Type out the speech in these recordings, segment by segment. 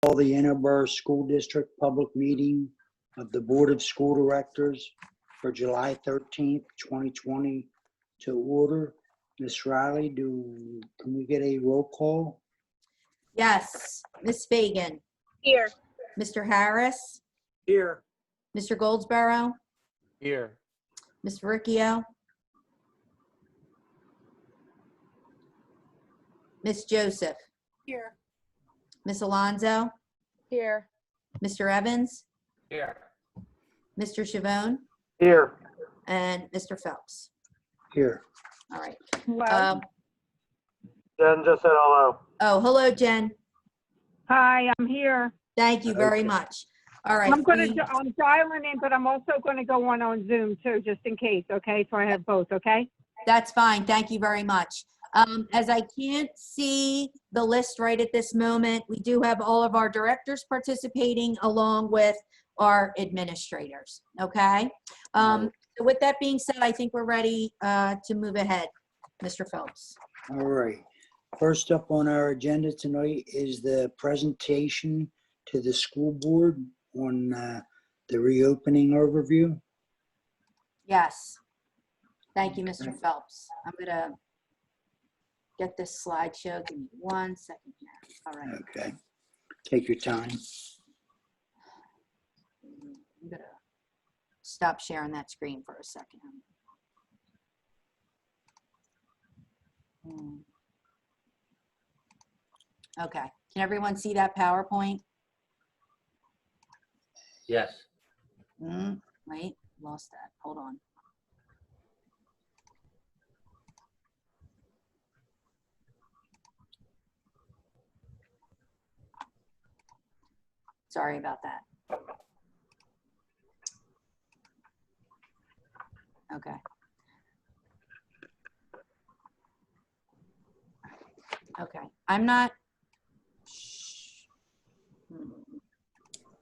Call the Interboro School District public meeting of the Board of School Directors for July 13th, 2020 to order. Ms. Riley, can we get a roll call? Yes. Ms. Fagan. Here. Mr. Harris. Here. Mr. Goldsboro. Here. Ms. Verricchio. Ms. Joseph. Here. Ms. Alonso. Here. Mr. Evans. Here. Mr. Chavone. Here. And Mr. Phelps. Here. All right. Hello. Jen just said hello. Hello, Jen. Hi, I'm here. Thank you very Okay. much. All right. I'm dialing in, but I'm also gonna go on Zoom too, just in case, okay? So I have both, okay? That's fine. Thank you very much. As I can't see the list right at this moment, we do have all of our directors participating along with our administrators, okay? So with that being said, I think we're ready to move ahead. Mr. Phelps. All right. First up on our agenda tonight is the presentation to the school board on the reopening overview. Yes. Thank you, Mr. Phelps. I'm gonna get this slideshow. Give me 1 second here. All right. Okay. Take your time. I'm gonna stop sharing that screen for a second. Okay. Can everyone see that PowerPoint? Yes. Wait, lost that. Hold on. Sorry about that. Okay. Okay. I'm not.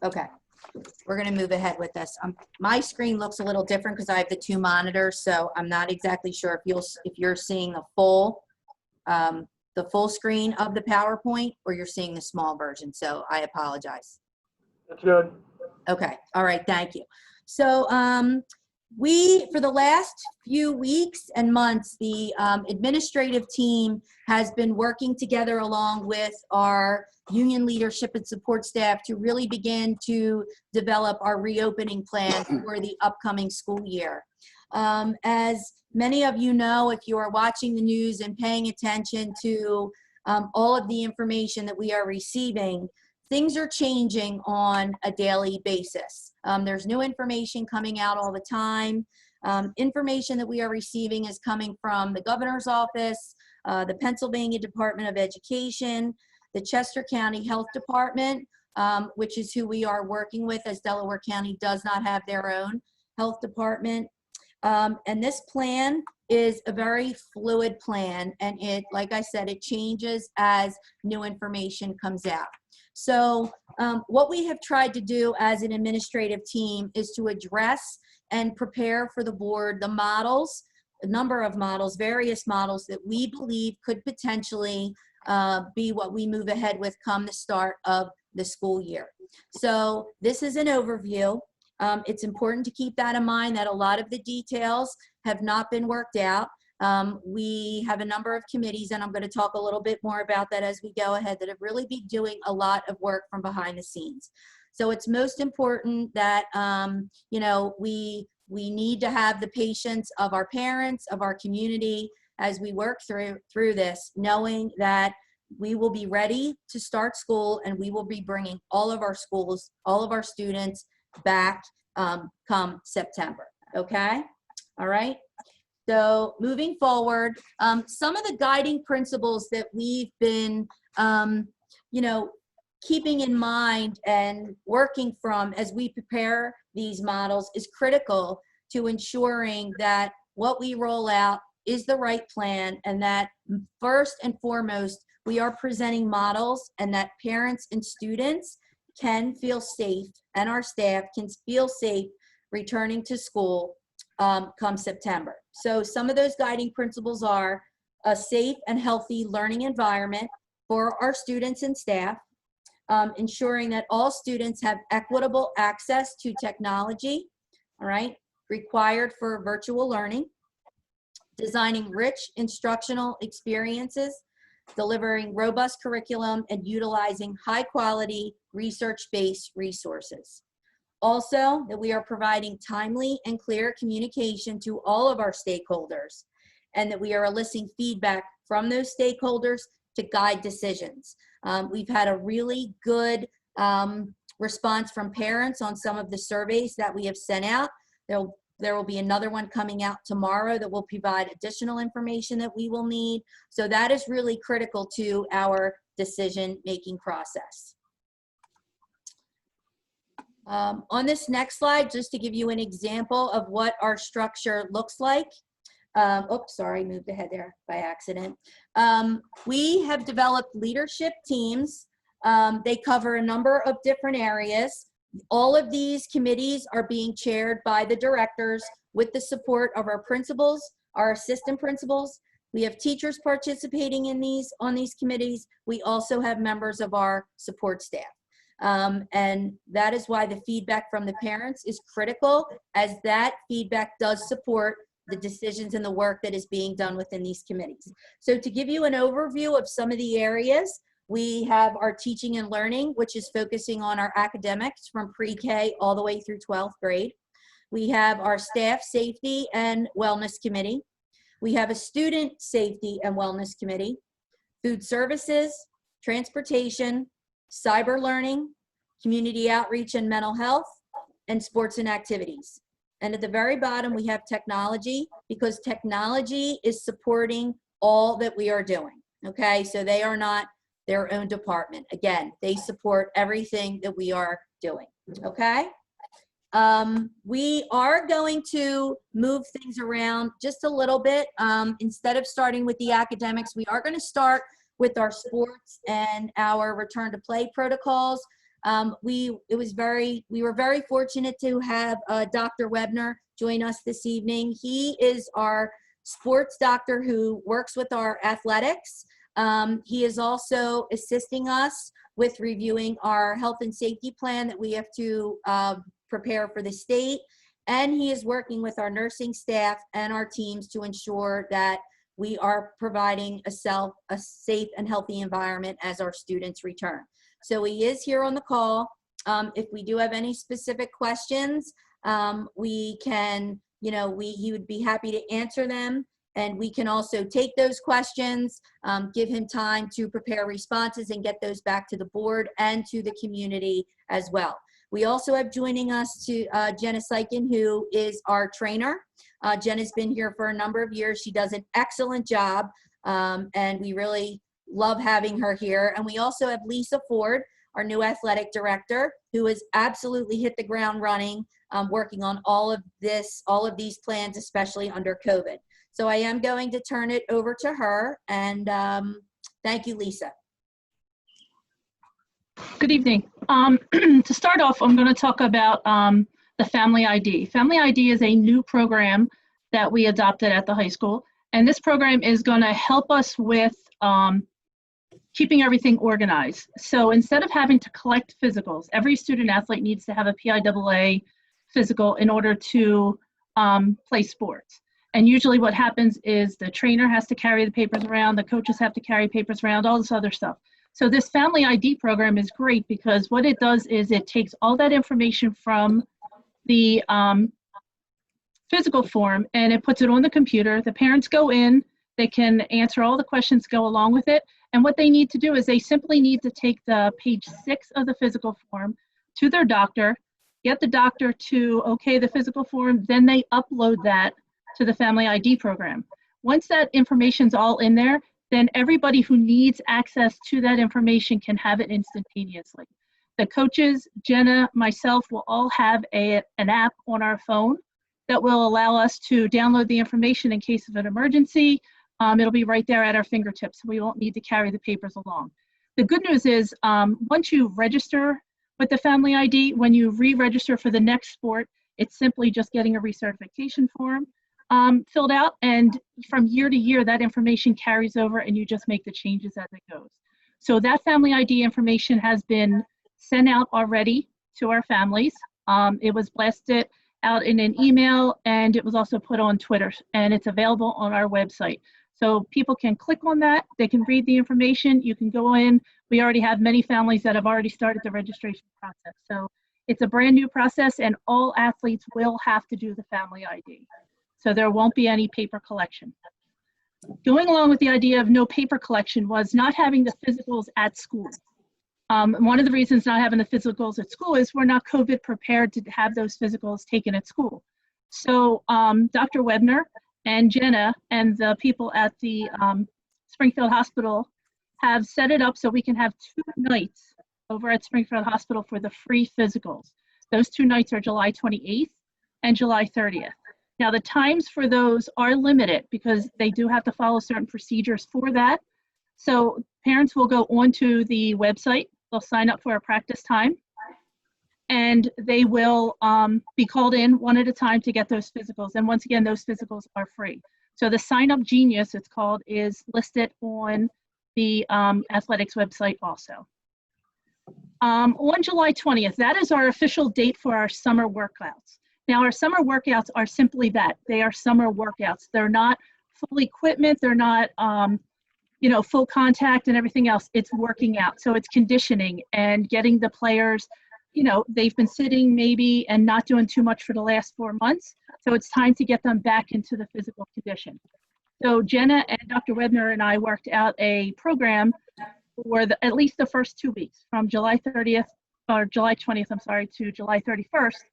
Okay. We're going to move ahead with this. My screen looks a little different because I have the two monitors, so I'm not exactly sure if you're seeing the full screen of the PowerPoint or you're seeing the small version. So I apologize. That's good. Okay. All right. Thank you. So for the last few weeks and months, the administrative team has been working together along with our union leadership and support staff to really begin to develop our reopening plan for the upcoming school year. As many of you know, if you are watching the news and paying attention to all of the information that we are receiving, things are changing on a daily basis. There's new information coming out all the time. Information that we are receiving is coming from the governor's office, the Pennsylvania Department of Education, the Chester County Health Department, which is who we are working with, as Delaware County does not have their own health department. And this plan is a very fluid plan, and it, like I said, it changes as new information comes out. So what we have tried to do as an administrative team is to address and prepare for the board the models, a number of models, various models that we believe could potentially be what we move ahead with come the start of the school year. So this is an overview. It's important to keep that in mind that a lot of the details have not been worked out. We have a number of committees, and I'm going to talk a little bit more about that as we go ahead, that have really been doing a lot of work from behind the scenes. So it's most important that, you know, we need to have the patience of our parents, of our community, as we work through this, knowing that we will be ready to start school, and we will be bringing all of our schools, all of our students back come September. Okay? All right? So moving forward, some of the guiding principles that we've been, you know, keeping in mind and working from as we prepare these models is critical to ensuring that what we roll out is the right plan, and that first and foremost, we are presenting models and that parents and students can feel safe, and our staff can feel safe returning to school come September. So some of those guiding principles are a safe and healthy learning environment for our students and staff, ensuring that all students have equitable access to technology, all right, required for virtual learning, designing rich instructional experiences, delivering robust curriculum, and utilizing high-quality research-based resources. Also, that we are providing timely and clear communication to all of our stakeholders, and that we are eliciting feedback from those stakeholders to guide decisions. We've had a really good response from parents on some of the surveys that we have sent out. There will be another one coming out tomorrow that will provide additional information that we will need. So that is really critical to our decision-making process. On this next slide, just to give you an example of what our structure looks like. Oops, sorry, moved ahead there by accident. We have developed leadership teams. They cover a number of different areas. All of these committees are being chaired by the directors with the support of our principals, our assistant principals. We have teachers participating in on these committees. We also have members of our support staff. And that is why the feedback from the parents is critical, as that feedback does support the decisions and the work that is being done within these committees. So to give you an overview of some of the areas, we have our teaching and learning, which is focusing on our academics from pre-K all the way through 12th grade. We have our staff safety and wellness committee. We have a student safety and wellness committee, food services, transportation, cyber learning, community outreach and mental health, and sports and activities. And at the very bottom, we have technology, because technology is supporting all that we are doing, okay? So they are not their own department. Again, they support everything that we are doing, okay? We are going to move things around just a little bit. Instead of starting with the academics, we are gonna start with our sports and our return to play protocols. We were very fortunate to have Dr. Webner join us this evening. He is our sports doctor who works with our athletics. He is also assisting us with reviewing our health and safety plan that we have to prepare for the state. And he is working with our nursing staff and our teams to ensure that we are providing a safe and healthy environment as our students return. So he is here on the call. If we do have any specific questions, we can, he would be happy to answer them. And we can also take those questions, give him time to prepare responses and get those back to the board and to the community as well. We also have joining us to Jenna Sykin, who is our trainer. Jenna's been here for a number of years. She does an excellent job, and we really love having her here. And we also have Lisa Ford, our new athletic director, who has absolutely hit the ground running, working on all of these plans, especially under COVID. So I am going to turn it over to her, and thank you, Lisa. Good evening. To start off, I'm going to talk about the Family ID. Family ID is a new program that we adopted at the high school, and this program is going to help us with keeping everything organized. So instead of having to collect physicals, every student athlete needs to have a PIAA physical in order to play sports. And usually what happens is the trainer has to carry the papers around, the coaches have to carry papers around, all this other stuff. So this Family ID program is great because what it does is it takes all that information from the physical form and it puts it on the computer. The parents go in, they can answer all the questions, go along with it. And what they need to do is they simply need to take the page 6 of the physical form to their doctor, get the doctor to okay the physical form, then they upload that to the Family ID program. Once that information's all in there, then everybody who needs access to that information can have it instantaneously. The coaches, Jenna, myself, will all have an app on our phone that will allow us to download the information in case of an emergency. It'll be right there at our fingertips. We won't need to carry the papers along. The good news is once you register with the Family ID, when you re-register for the next sport, it's simply just getting a recertification form filled out, and from year to year that information carries over and you just make the changes as it goes. So that family ID information has been sent out already to our families. It was blasted out in an email, and it was also put on Twitter, and it's available on our website. So people can click on that, they can read the information, you can go in. We already have many families that have already started the registration process. So it's a brand new process, and all athletes will have to do the family ID. So there won't be any paper collection. Going along with the idea of no paper collection was not having the physicals at school. One of the reasons not having the physicals at school is we're not COVID prepared to have those physicals taken at school. So Dr. Webner and Jenna and the people at the Springfield Hospital have set it up so we can have 2 nights over at Springfield Hospital for the free physicals. Those 2 nights are July 28th and July 30th. Now the times for those are limited because they do have to follow certain procedures for that. So parents will go onto the website, they'll sign up for a practice time, and they will be called in one at a time to get those physicals. And once again, those physicals are free. So the Sign Up Genius, it's called, is listed on the athletics website also. On July 20th, that is our official date for our summer workouts. Now, our summer workouts are simply that. They are summer workouts. They're not full equipment. They're not, full contact and everything else. It's working out. So it's conditioning and getting the players, they've been sitting maybe and not doing too much for the last 4 months. So it's time to get them back into the physical condition. So Jenna and Dr. Webner and I worked out a program for at least the first 2 weeks, from July 30th, or July 20th, I'm sorry, to July 31st,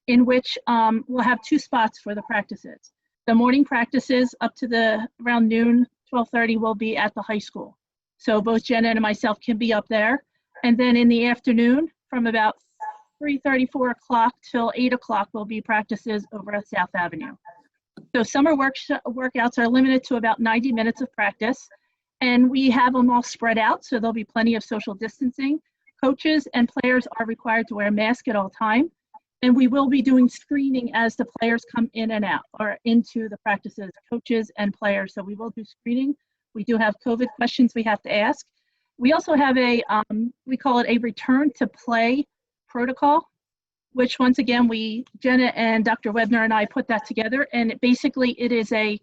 in which we'll have 2 spots for the practices. The morning practices up to around noon, 12:30 will be at the high school. So both Jenna and myself can be up there. And then in the afternoon, from about 3:30, 4 o'clock till 8 o'clock will be practices over at South Avenue. So summer workouts are limited to about 90 minutes of practice, and we have them all spread out, so there'll be plenty of social distancing. Coaches and players are required to wear a mask at all times, and we will be doing screening as the players come in and out, or into the practices, coaches and players. So we will do screening. We do have COVID questions we have to ask. We also have we call it a return to play protocol, which once again, Jenna and Dr. Webner and I put that together, and basically it is a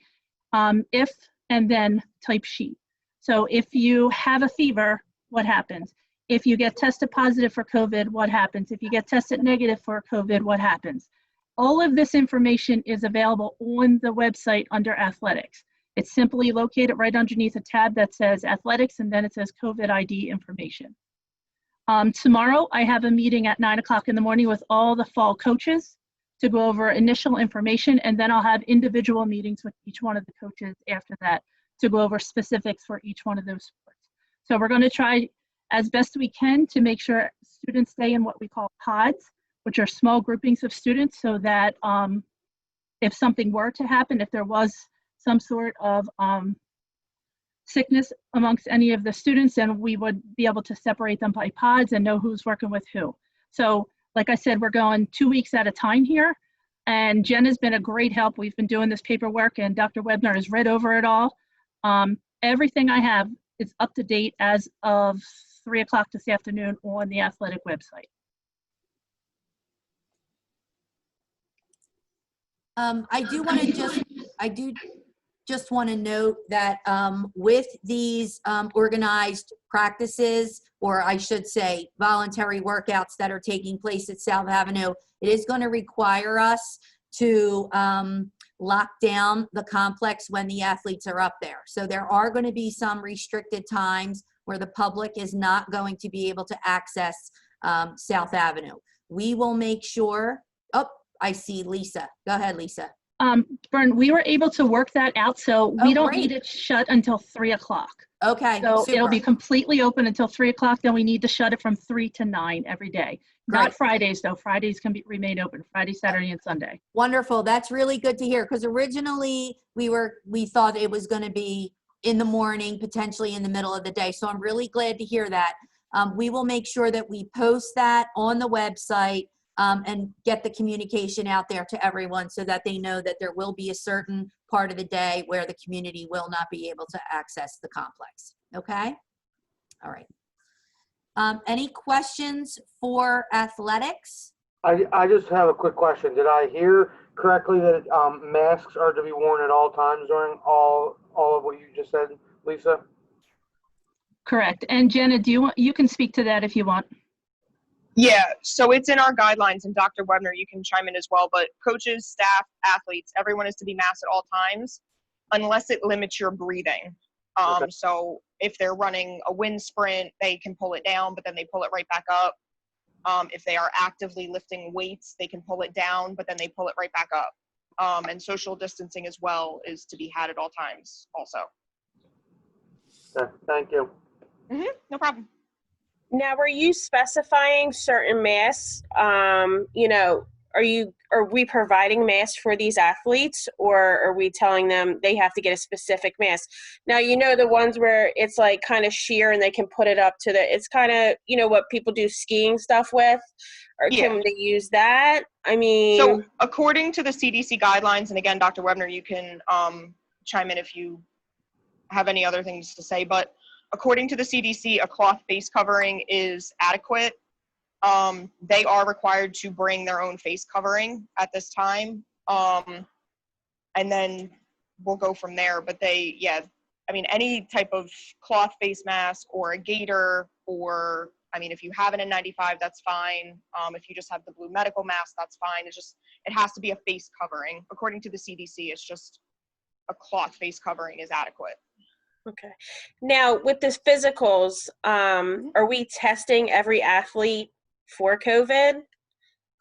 if and then type sheet. So if you have a fever, what happens? If you get tested positive for COVID, what happens? If you get tested negative for COVID, what happens? All of this information is available on the website under athletics. It's simply located right underneath a tab that says athletics, and then it says COVID ID information. Tomorrow, I have a meeting at 9 o'clock in the morning with all the fall coaches to go over initial information, and then I'll have individual meetings with each one of the coaches after that to go over specifics for each one of those sports. So we're going to try as best we can to make sure students stay in what we call pods, which are small groupings of students, so that if something were to happen, if there was some sort of sickness amongst any of the students, then we would be able to separate them by pods and know who's working with who. So like I said, we're going 2 weeks at a time here, and Jen has been a great help. We've been doing this paperwork, and Dr. Webner has read over it all. Everything I have is up to date as of 3 o'clock this afternoon on the athletic website. I do just want to note that with these organized practices, or I should say voluntary workouts that are taking place at South Avenue, it is going to require us to lock down the complex when the athletes are up there. So there are going to be some restricted times where the public is not going to be able to access South Avenue. We will make sure, oh, I see Lisa. Go ahead, Lisa. Bern, we were able to work that out, so we don't great. need it shut until 3 o'clock. Okay, So super. it'll be completely open until 3 o'clock, then we need to shut it from 3 to 9 every day. Great. Not Fridays, though. Fridays can remain open, Friday, Saturday, and Sunday. Wonderful. That's really good to hear, because originally we thought it was going to be in the morning, potentially in the middle of the day. So I'm really glad to hear that. We will make sure that we post that on the website and get the communication out there to everyone so that they know that there will be a certain part of the day where the community will not be able to access the complex. Okay? All right. Any questions for athletics? I just have a quick question. Did I hear correctly that masks are to be worn at all times during all of what you just said, Lisa? Correct. And Jenna, you can speak to that if you want. Yeah, so it's in our guidelines, and Dr. Webner, you can chime in as well, but coaches, staff, athletes, everyone is to be masked at all times unless it limits your breathing. Okay. So if they're running a wind sprint, they can pull it down, but then they pull it right back up. If they are actively lifting weights, they can pull it down, but then they pull it right back up. And social distancing as well is to be had at all times also. Okay, thank you. No problem. Now, are you specifying certain masks? You know, are we providing masks for these athletes, or are we telling them they have to get a specific mask? Now, you know, the ones where it's like kind of sheer and they can put it up to it's kind of, you know, what people do skiing stuff with, or can they use that? I mean, So according to the CDC guidelines, and again, Dr. Webner, you can chime in if you have any other things to say, but according to the CDC, a cloth face covering is adequate. They are required to bring their own face covering at this time. And then we'll go from there. But I mean, any type of cloth face mask or a gaiter, or, I mean, if you have an N95, that's fine. If you just have the blue medical mask, that's fine. It has to be a face covering. According to the CDC, it's just a cloth face covering is adequate. okay. Now, with this physicals, are we testing every athlete for COVID?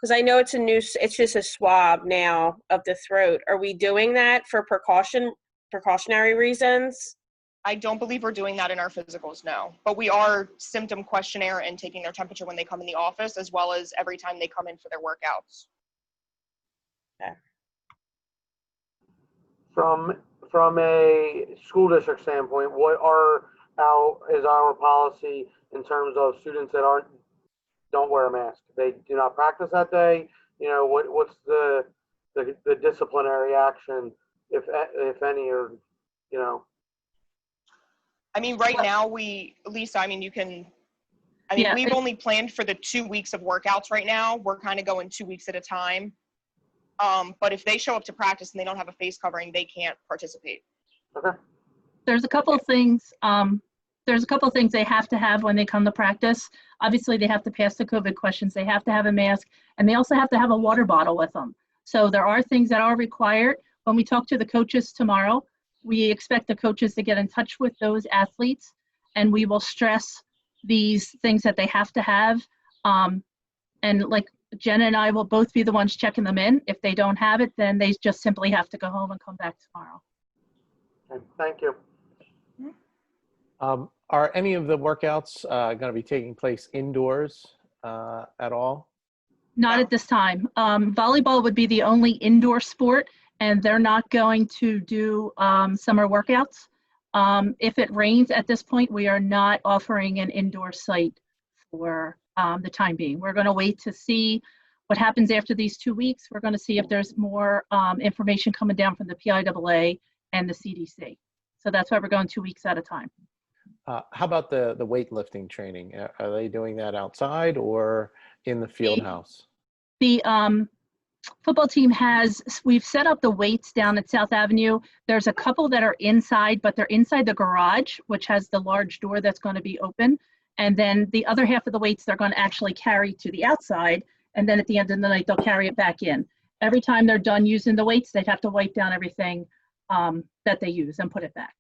Because I know it's just a swab now of the throat. Are we doing that for precautionary reasons? I don't believe we're doing that in our physicals, no. But we are symptom questionnaire and taking their temperature when they come in the office, as well as every time they come in for their workouts. Okay. From a school district standpoint, is our policy in terms of students that don't wear a mask? They do not practice that day. You know, what's the disciplinary action, if any, or, you know? I mean, right now Lisa, I mean, we've only planned for the 2 weeks of workouts right now. We're kind of going 2 weeks at a time. But if they show up to practice and they don't have a face covering, they can't participate. Okay. There's a couple of things. There's a couple of things they have to have when they come to practice. Obviously, they have to pass the COVID questions. They have to have a mask, and they also have to have a water bottle with them. So there are things that are required. When we talk to the coaches tomorrow, we expect the coaches to get in touch with those athletes, and we will stress these things that they have to have. And like Jenna and I will both be the ones checking them in. If they don't have it, then they just simply have to go home and come back tomorrow. Okay, thank you. Are any of the workouts going to be taking place indoors at all? Not at this time. Volleyball would be the only indoor sport, and they're not going to do summer workouts. If it rains at this point, we are not offering an indoor site for the time being. We're going to wait to see what happens after these 2 weeks. We're going to see if there's more information coming down from the PIAA and the CDC. So that's why we're going 2 weeks at a time. How about the weightlifting training? Are they doing that outside or in the field house? The football team we've set up the weights down at South Avenue. There's a couple that are inside, but they're inside the garage, which has the large door that's going to be open. And then the other half of the weights they're going to actually carry to the outside. And then at the end of the night, they'll carry it back in. Every time they're done using the weights, they'd have to wipe down everything that they use and put it back.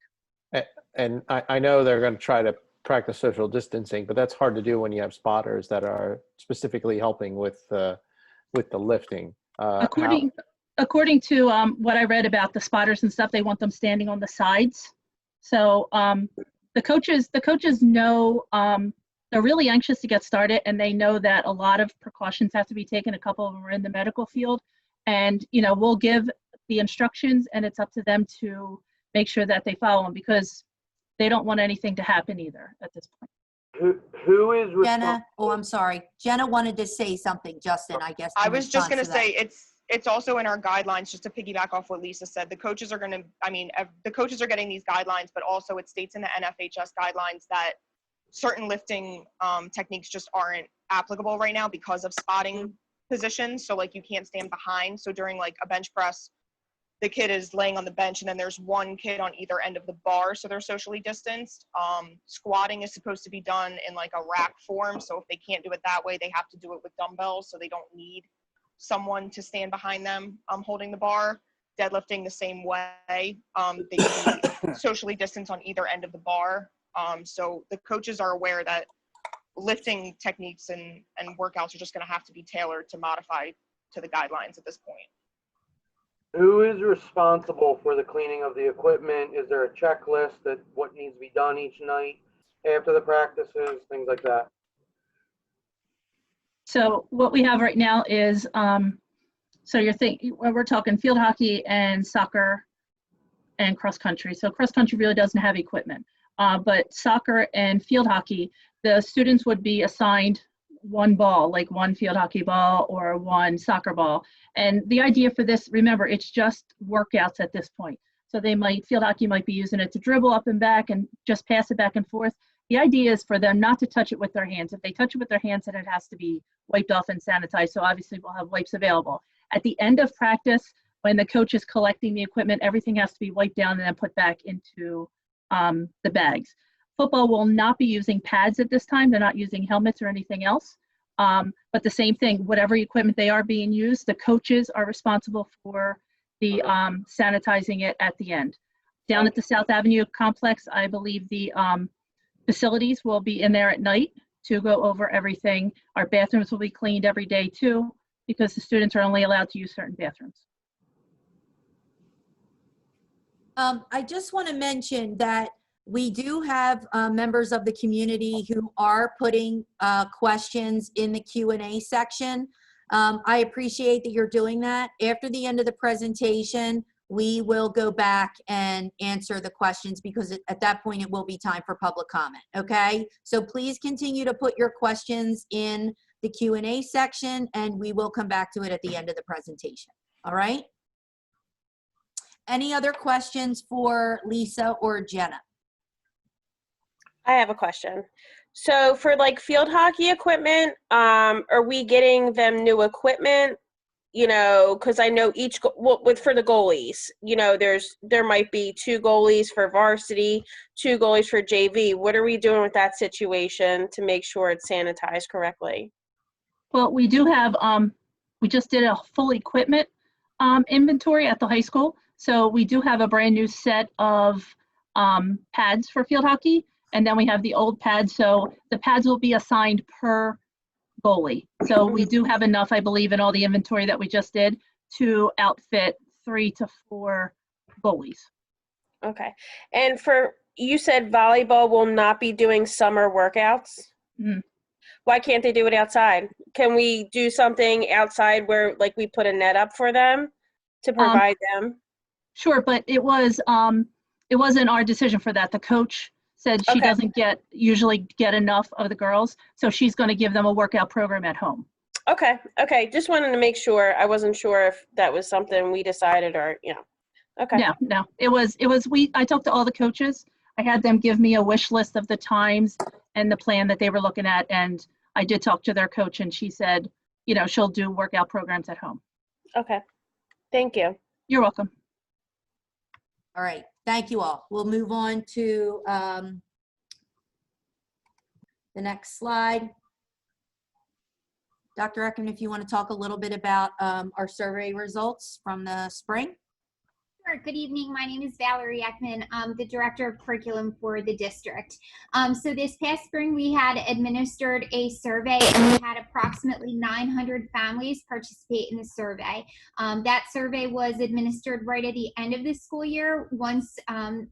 And I know they're going to try to practice social distancing, but that's hard to do when you have spotters that are specifically helping with the lifting. According to what I read about the spotters and stuff, they want them standing on the sides. So the coaches know they're really anxious to get started, and they know that a lot of precautions have to be taken. A couple of them are in the medical field, and we'll give the instructions, and it's up to them to make sure that they follow them, because they don't want anything to happen either at this point. Who is Jenna, I'm sorry. Jenna wanted to say something, Justin, I guess. I in was just going to response say, it's also in our guidelines, just to piggyback off what Lisa said. The coaches are the coaches are getting these guidelines, but also it states in the NFHS guidelines that certain lifting techniques just aren't applicable right now because of spotting positions. So like you can't stand behind. So during like a bench press, the kid is laying on the bench and then there's one kid on either end of the bar, so they're socially distanced. Squatting is supposed to be done in like a rack form, so if they can't do it that way, they have to do it with dumbbells, so they don't need someone to stand behind them holding the bar. Deadlifting the same way. They can be socially distanced on either end of the bar. So the coaches are aware that lifting techniques and workouts are just going to have to be tailored to modify to the guidelines at this point. Who is responsible for the cleaning of the equipment? Is there a checklist that what needs to be done each night after the practices, things like that? So what we have right now is, so we're talking field hockey and soccer and cross country. So cross country really doesn't have equipment, but soccer and field hockey, the students would be assigned one ball, like one field hockey ball or one soccer ball. And the idea for this, remember, it's just workouts at this point. So field hockey might be using it to dribble up and back and just pass it back and forth. The idea is for them not to touch it with their hands. If they touch it with their hands, then it has to be wiped off and sanitized. So obviously we'll have wipes available. At the end of practice, when the coach is collecting the equipment, everything has to be wiped down and then put back into the bags. Football will not be using pads at this time. They're not using helmets or anything else. But the same thing, whatever equipment they are being used, the coaches are responsible for the sanitizing it at the end. Down at the South Avenue complex, I believe the facilities will be in there at night to go over everything. Our bathrooms will be cleaned every day too, because the students are only allowed to use certain bathrooms. I just want to mention that we do have members of the community who are putting questions in the Q&A section. I appreciate that you're doing that. After the end of the presentation, we will go back and answer the questions because at that point it will be time for public comment, okay? So please continue to put your questions in the Q&A section and we will come back to it at the end of the presentation, all right? Any other questions for Lisa or Jenna? I have a question. So for like field hockey equipment, are we getting them new equipment? You know, because I know for the goalies, you know, there might be 2 goalies for varsity, 2 goalies for JV. What are we doing with that situation to make sure it's sanitized correctly? Well, we do have, we just did a full equipment inventory at the high school. So we do have a brand new set of pads for field hockey. And then we have the old pads. So the pads will be assigned per goalie. So we do have enough, I believe, in all the inventory that we just did to outfit 3 to 4 goalies. Okay. And you said volleyball will not be doing summer workouts? Mm. Why can't they do it outside? Can we do something outside where like we put a net up for them to provide them? Sure, but it wasn't our decision for that. The coach said she doesn't usually get enough of the girls, so she's going to give them a workout program at home. Okay. Just wanted to make sure. I wasn't sure if that was something we decided or, you know. Okay. No. I talked to all the coaches. I had them give me a wish list of the times and the plan that they were looking at, and I did talk to their coach, and she said, you know, she'll do workout programs at home. Okay. Thank you. You're welcome. All right, thank you all. We'll move on to the next slide. Dr. Ecken, if you want to talk a little bit about our survey results from the spring. Sure. Good evening. My name is Valerie Eckman. I'm the Director of Curriculum for the district. So this past spring, we had administered a survey and we had approximately 900 families participate in the survey. That survey was administered right at the end of the school year once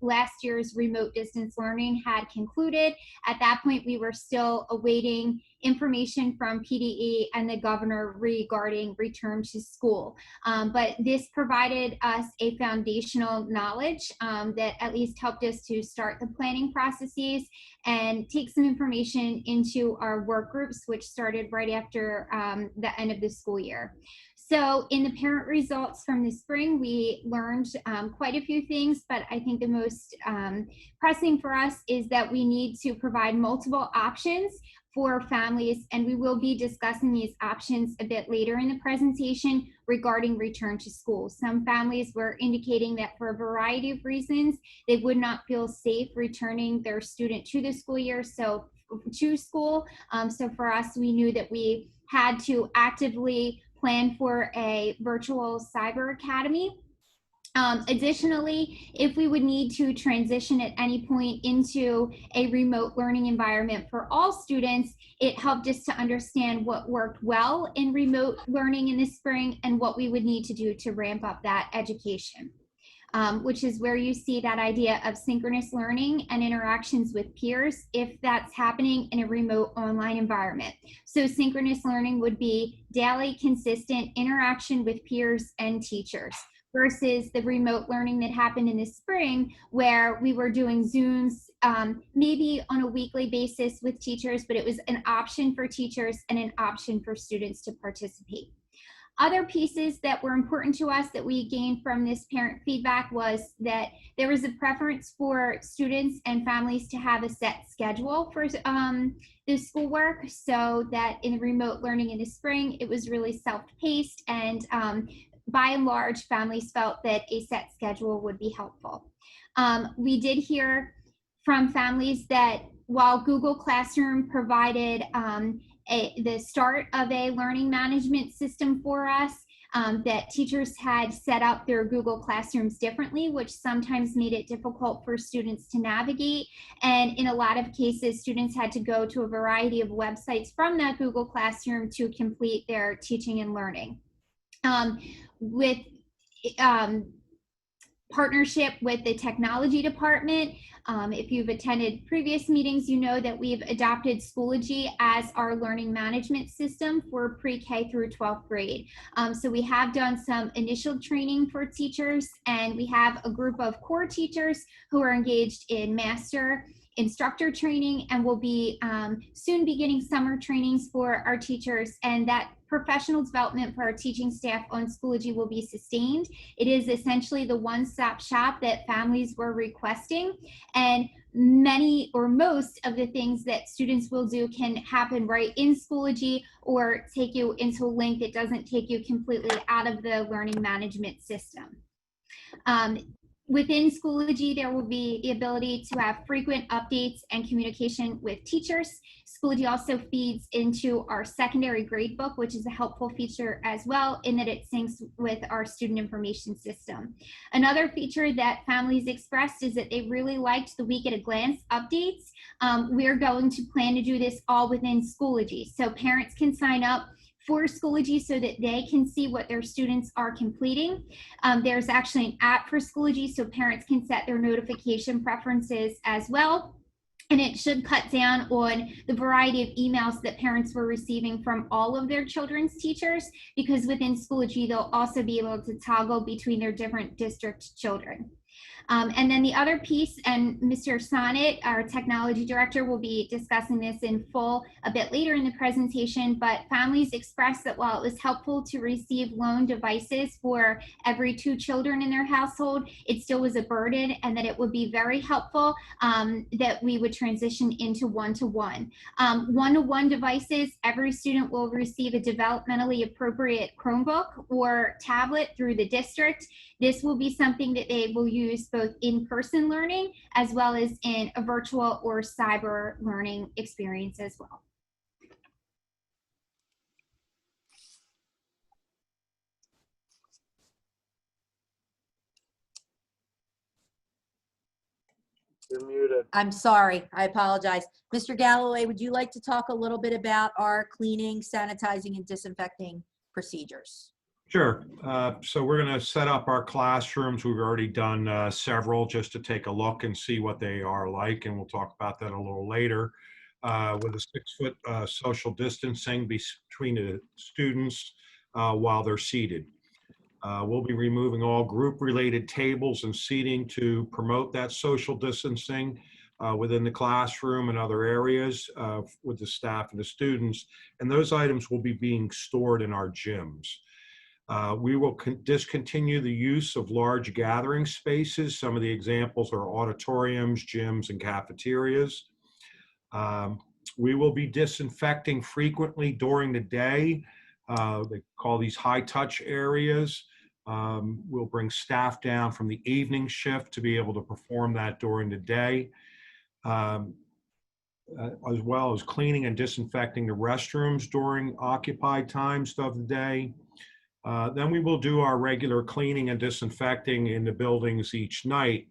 last year's remote distance learning had concluded. At that point, we were still awaiting information from PDE and the governor regarding return to school. But this provided us a foundational knowledge that at least helped us to start the planning processes and take some information into our work groups, which started right after the end of the school year. So in the parent results from the spring, we learned quite a few things, but I think the most pressing for us is that we need to provide multiple options for families, and we will be discussing these options a bit later in the presentation regarding return to school. Some families were indicating that for a variety of reasons, they would not feel safe returning their student to the school year, so to school. So for us, we knew that we had to actively plan for a virtual cyber academy. Additionally, if we would need to transition at any point into a remote learning environment for all students, it helped us to understand what worked well in remote learning in the spring and what we would need to do to ramp up that education. Which is where you see that idea of synchronous learning and interactions with peers if that's happening in a remote online environment. So synchronous learning would be daily, consistent interaction with peers and teachers versus the remote learning that happened in the spring where we were doing Zooms maybe on a weekly basis with teachers, but it was an option for teachers and an option for students to participate. Other pieces that were important to us that we gained from this parent feedback was that there was a preference for students and families to have a set schedule for the schoolwork, so that in remote learning in the spring, it was really self-paced, and by and large, families felt that a set schedule would be helpful. We did hear from families that while Google Classroom provided the start of a learning management system for us, that teachers had set up their Google Classrooms differently, which sometimes made it difficult for students to navigate. And in a lot of cases, students had to go to a variety of websites from that Google Classroom to complete their teaching and learning. With partnership with the technology department, if you've attended previous meetings, you know that we've adopted Schoology as our learning management system for pre-K through 12th grade. So we have done some initial training for teachers, and we have a group of core teachers who are engaged in master instructor training, and will be soon beginning summer trainings for our teachers, and that professional development for our teaching staff on Schoology will be sustained. It is essentially the one-stop shop that families were requesting, and many or most of the things that students will do can happen right in Schoology or take you into a link that doesn't take you completely out of the learning management system. Within Schoology, there will be the ability to have frequent updates and communication with teachers. Schoology also feeds into our secondary gradebook, which is a helpful feature as well in that it syncs with our student information system. Another feature that families expressed is that they really liked the week at a glance updates. We're going to plan to do this all within Schoology, so parents can sign up for Schoology so that they can see what their students are completing. There's actually an app for Schoology so parents can set their notification preferences as well. And it should cut down on the variety of emails that parents were receiving from all of their children's teachers, because within Schoology, they'll also be able to toggle between their different district children. And then the other piece, and Mr. Sonnet, our technology director, will be discussing this in full a bit later in the presentation, but families expressed that while it was helpful to receive loan devices for every 2 children in their household, it still was a burden, and that it would be very helpful that we would transition into one-to-one. One-to-one devices, every student will receive a developmentally appropriate Chromebook or tablet through the district. This will be something that they will use both in-person learning as well as in a virtual or cyber learning experience as well. You're muted. I'm sorry, I apologize. Mr. Galloway, would you like to talk a little bit about our cleaning, sanitizing, and disinfecting procedures? Sure. So we're going to set up our classrooms. We've already done several just to take a look and see what they are like, and we'll talk about that a little later. with a 6-foot social distancing between the students while they're seated. We'll be removing all group-related tables and seating to promote that social distancing within the classroom and other areas with the staff and the students. And those items will be being stored in our gyms. We will discontinue the use of large gathering spaces. Some of the examples are auditoriums, gyms, and cafeterias. We will be disinfecting frequently during the day. They call these high-touch areas. We'll bring staff down from the evening shift to be able to perform that during the day, as well as cleaning and disinfecting the restrooms during occupied times of the day. Then we will do our regular cleaning and disinfecting in the buildings each night,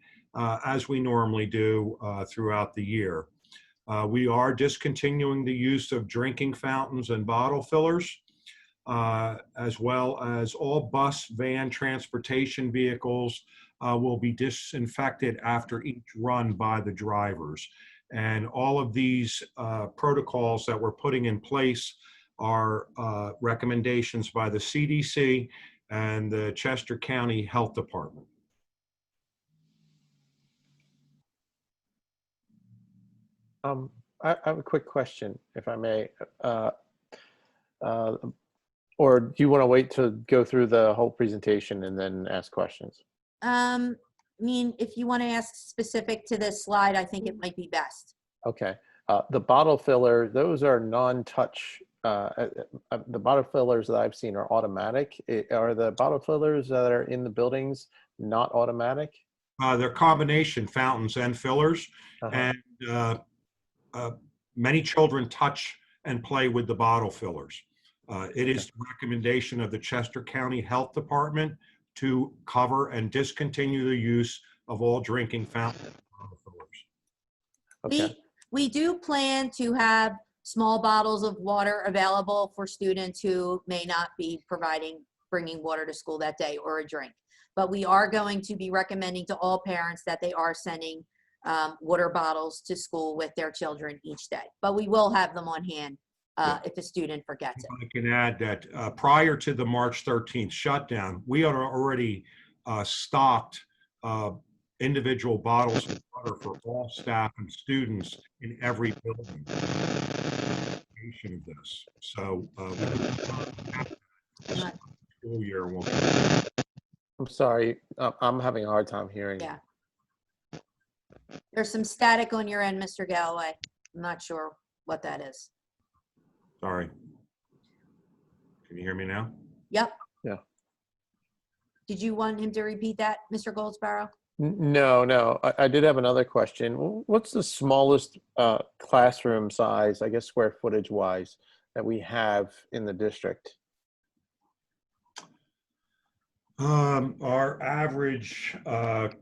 as we normally do throughout the year. We are discontinuing the use of drinking fountains and bottle fillers, as well as all bus, van, transportation vehicles will be disinfected after each run by the drivers. And all of these protocols that we're putting in place are recommendations by the CDC and the Chester County Health Department. I have a quick question, if I may. Or do you want to wait to go through the whole presentation and then ask questions? I mean, if you want to ask specific to this slide, I think it might be best. Okay. The bottle filler, those are non-touch. The bottle fillers that I've seen are automatic. Are the bottle fillers that are in the buildings not automatic? They're combination fountains and fillers. And many children touch and play with the bottle fillers. It is the recommendation of the Chester County Health Department to cover and discontinue the use of all drinking fountains and bottle fillers. Okay. We do plan to have small bottles of water available for students who may not be bringing water to school that day or a drink. But we are going to be recommending to all parents that they are sending water bottles to school with their children each day. But we will have them on hand if a student forgets it. I can add that prior to the March 13th shutdown, we are already stocked individual bottles of water for all staff and students in every building. Of this. So school year won't. I'm sorry. I'm having a hard time hearing. Yeah. There's some static on your end, Mr. Galloway. I'm not sure what that is. Sorry. Can you hear me now? Yep. Yeah. Did you want him to repeat that, Mr. Goldsboro? No. I did have another question. What's the smallest classroom size, I guess square footage wise, that we have in the district? Our average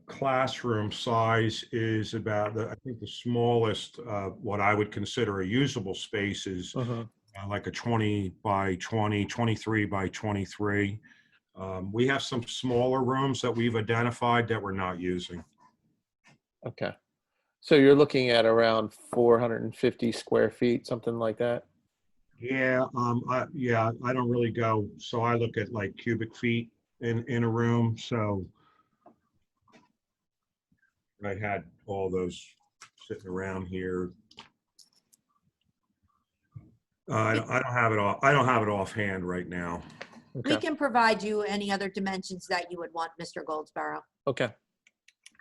classroom size is about, I think the smallest, what I would consider a usable space is like a 20 by 20, 23 by 23. We have some smaller rooms that we've identified that we're not using. Okay. So you're looking at around 450 square feet, something like that? Yeah, I don't really go, so I look at like cubic feet in a room. So I had all those sitting around here. I don't have it all. I don't have it offhand right now. Okay. We can provide you any other dimensions that you would want, Mr. Goldsboro. Okay.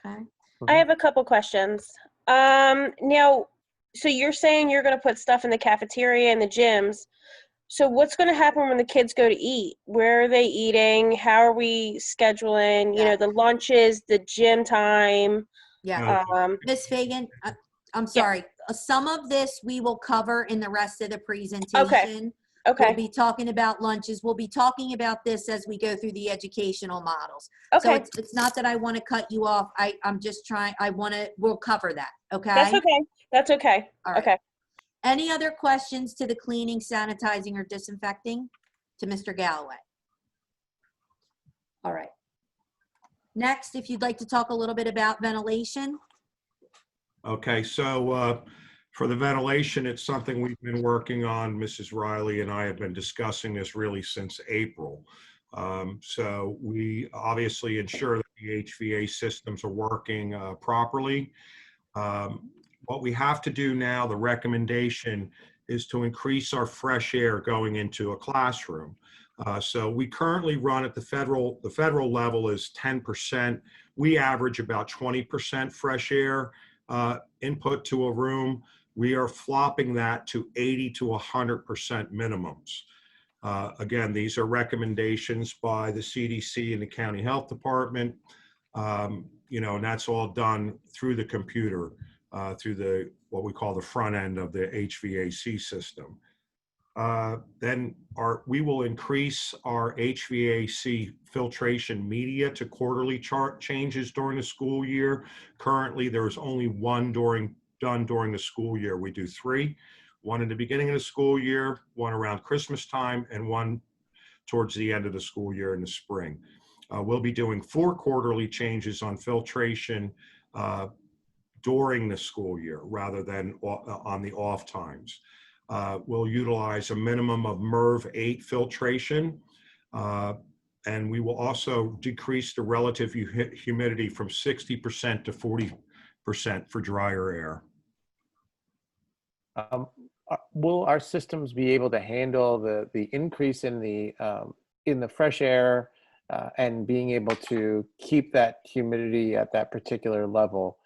Okay. I have a couple questions. Now, so you're saying you're going to put stuff in the cafeteria and the gyms. So what's going to happen when the kids go to eat? Where are they eating? How are we scheduling, you know, the lunches, the gym time? Yeah. Ms. Fagan, I'm sorry. Some of this we will cover in the rest of the presentation. Okay. We'll be talking about lunches. We'll be talking about this as we go through the educational models. Okay. So it's not that I want to cut you off. I'm just trying, we'll cover that. Okay. That's okay. That's okay. All right. Okay. Any other questions to the cleaning, sanitizing, or disinfecting to Mr. Galloway? All right. Next, if you'd like to talk a little bit about ventilation. Okay, so For the ventilation, it's something we've been working on. Mrs. Riley and I have been discussing this really since April. So we obviously ensure that the HVA systems are working properly. What we have to do now, the recommendation, is to increase our fresh air going into a classroom. So we currently run at the federal level is 10%. We average about 20% fresh air input to a room. We are flopping that to 80 to 100% minimums. Again, these are recommendations by the CDC and the county health department, and that's all done through the computer, through what we call the front end of the HVAC system. Then we will increase our HVAC filtration media to quarterly chart changes during the school year. Currently, there is only one done during the school year. We do 3, one in the beginning of the school year, one around Christmas time, and one towards the end of the school year in the spring. We'll be doing 4 quarterly changes on filtration during the school year rather than on the off times. We'll utilize a minimum of MERV 8 filtration, and we will also decrease the relative humidity from 60% to 40% for drier air. Will our systems be able to handle the increase in the fresh air and being able to keep that humidity at that particular level?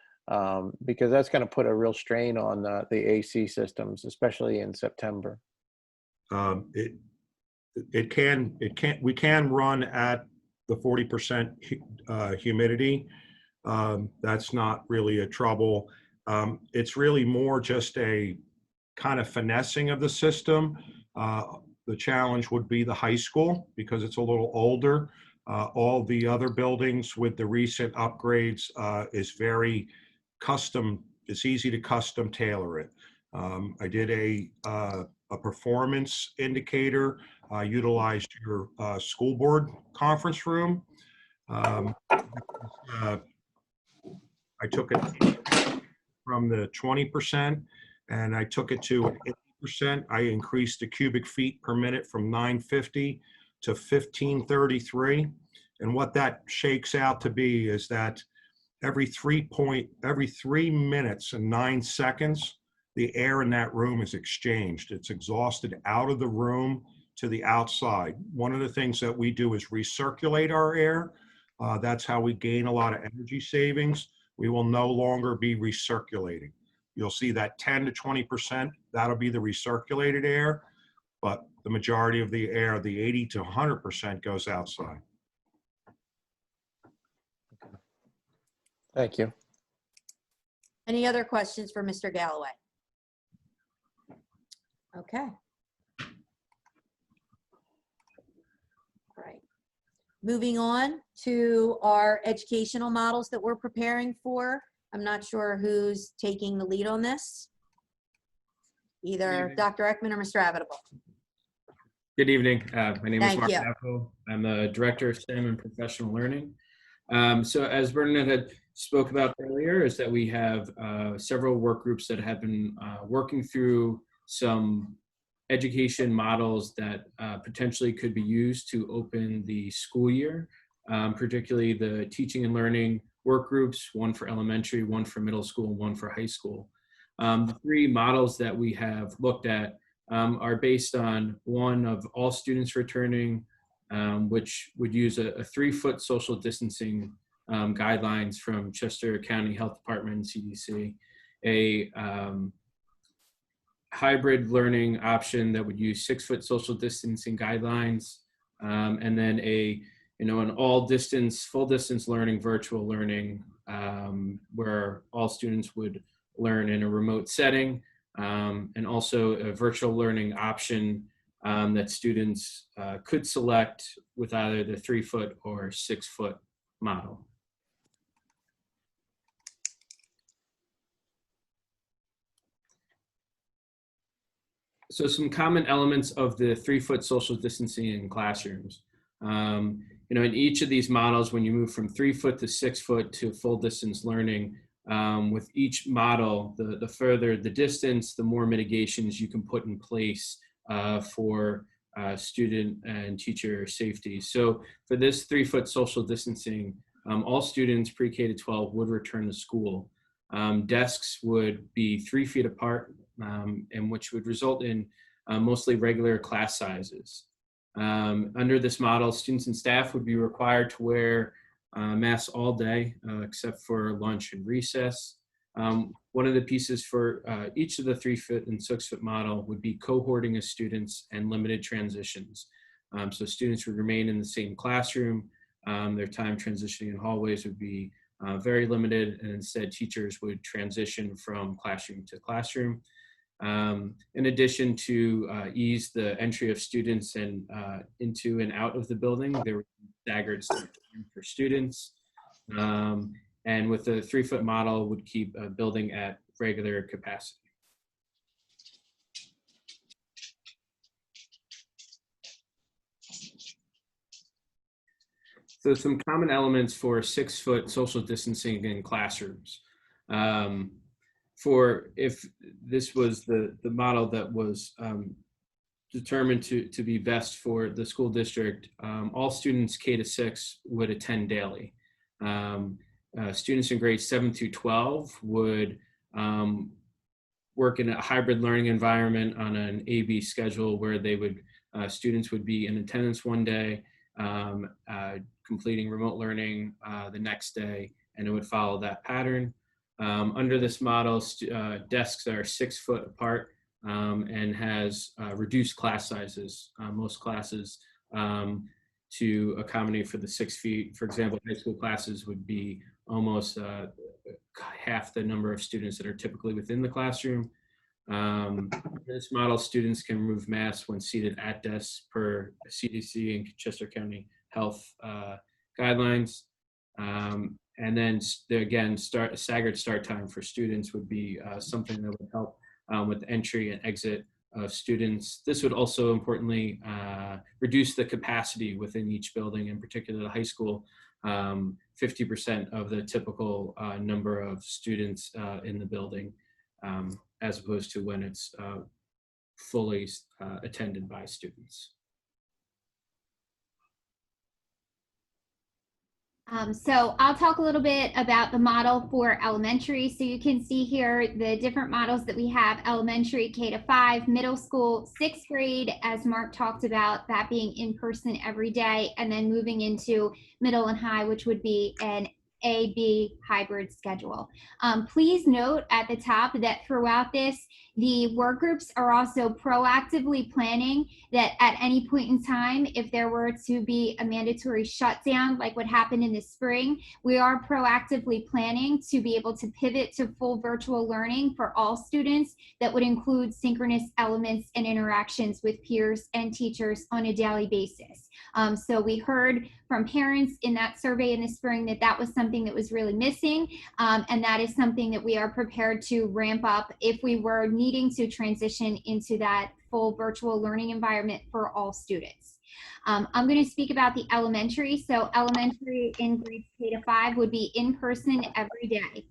Because that's going to put a real strain on the AC systems, especially in September. We can run at the 40% humidity. That's not really a trouble. It's really more just a kind of finessing of the system. The challenge would be the high school because it's a little older. All the other buildings with the recent upgrades is very custom. It's easy to custom tailor it. I did a performance indicator. I utilized your school board conference room. I took it from the 20% and I took it to 80%. I increased the cubic feet per minute from 950 to 1533. And what that shakes out to be is that every 3 minutes and 9 seconds, the air in that room is exchanged. It's exhausted out of the room to the outside. One of the things that we do is recirculate our air. That's how we gain a lot of energy savings. We will no longer be recirculating. You'll see that 10 to 20%, that'll be the recirculated air, but the majority of the air, the 80 to 100%, goes outside. Thank you. Any other questions for Mr. Galloway? Okay. All right. Moving on to our educational models that we're preparing for. I'm not sure who's taking the lead on this. Either Dr. Ekman or Mr. Avidable. Good evening. My name is Thank Mark you. Avidable. I'm the Director of STEM and Professional Learning. So as Bernadette had spoke about earlier, is that we have several work groups that have been working through some education models that potentially could be used to open the school year, particularly the teaching and learning work groups, one for elementary, one for middle school, one for high school. The 3 models that we have looked at are based on one of all students returning, which would use a 3-foot social distancing guidelines from Chester County Health Department and CDC, a hybrid learning option that would use 6-foot social distancing guidelines, and then an all distance, full distance learning, virtual learning, where all students would learn in a remote setting, and also a virtual learning option that students could select with either the 3-foot or 6-foot model. So some common elements of the 3-foot social distancing in classrooms. In each of these models, when you move from 3-foot to 6-foot to full distance learning, With each model, the further the distance, the more mitigations you can put in place for student and teacher safety. So for this 3-foot social distancing, all students pre-K to 12 would return to school. Desks would be 3 feet apart, and which would result in mostly regular class sizes. Under this model, students and staff would be required to wear masks all day, except for lunch and recess. One of the pieces for each of the 3-foot and 6-foot model would be cohorting of students and limited transitions. So students would remain in the same classroom. Their time transitioning in hallways would be very limited, and instead teachers would transition from classroom to classroom. In addition to ease the entry of students and into and out of the building, there were staggered start time for students. And with the 3-foot model would keep a building at regular capacity. So some common elements for 6-foot social distancing in classrooms. For if this was the model that was determined to be best for the school district, all students K to 6 would attend daily. Students in grades 7 through 12 would work in a hybrid learning environment on an A-B schedule where they would, students would be in attendance one day, completing remote learning the next day, and it would follow that pattern. Under this model, desks are 6 foot apart and has reduced class sizes. Most classes to accommodate for the 6 feet. For example, high school classes would be almost half the number of students that are typically within the classroom. In this model, students can remove masks when seated at desks per CDC and Chester County Health guidelines. And then again, staggered start time for students would be something that would help with entry and exit of students. This would also importantly reduce the capacity within each building, in particular the high school, 50% of the typical number of students in the building, as opposed to when it's fully attended by students. So I'll talk a little bit about the model for elementary. So you can see here the different models that we have: elementary, K to 5, middle school, 6th grade, as Mark talked about, that being in person every day, and then moving into middle and high, which would be an A-B hybrid schedule. Please note at the top that throughout this, the work groups are also proactively planning that at any point in time, if there were to be a mandatory shutdown, like what happened in the spring, we are proactively planning to be able to pivot to full virtual learning for all students. That would include synchronous elements and interactions with peers and teachers on a daily basis. So we heard from parents in that survey in the spring that that was something that was really missing, and that is something that we are prepared to ramp up if we were needing to transition into that full virtual learning environment for all students. I'm going to speak about the elementary. So elementary in grades K to 5 would be in person every day.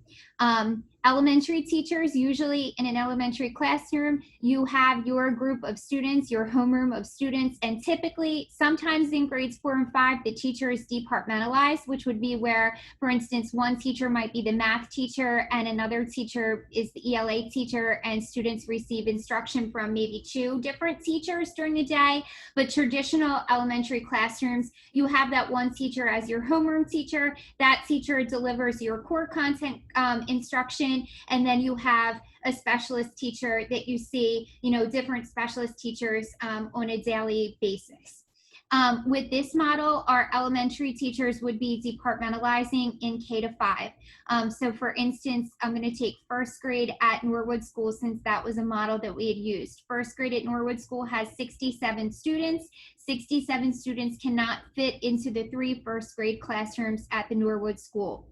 Elementary teachers, usually in an elementary classroom, you have your group of students, your homeroom of students, and typically, sometimes in grades 4 and 5, the teacher is departmentalized, which would be where, for instance, one teacher might be the math teacher and another teacher is the ELA teacher, and students receive instruction from maybe 2 different teachers during the day. But traditional elementary classrooms, you have that one teacher as your homeroom teacher. That teacher delivers your core content instruction, and then you have a specialist teacher that you see, different specialist teachers on a daily basis. With this model, our elementary teachers would be departmentalizing in K to 5. So for instance, I'm going to take 1st grade at Norwood School, since that was a model that we had used. 1st grade at Norwood School has 67 students. 67 students cannot fit into the 3 1st grade classrooms at the Norwood School.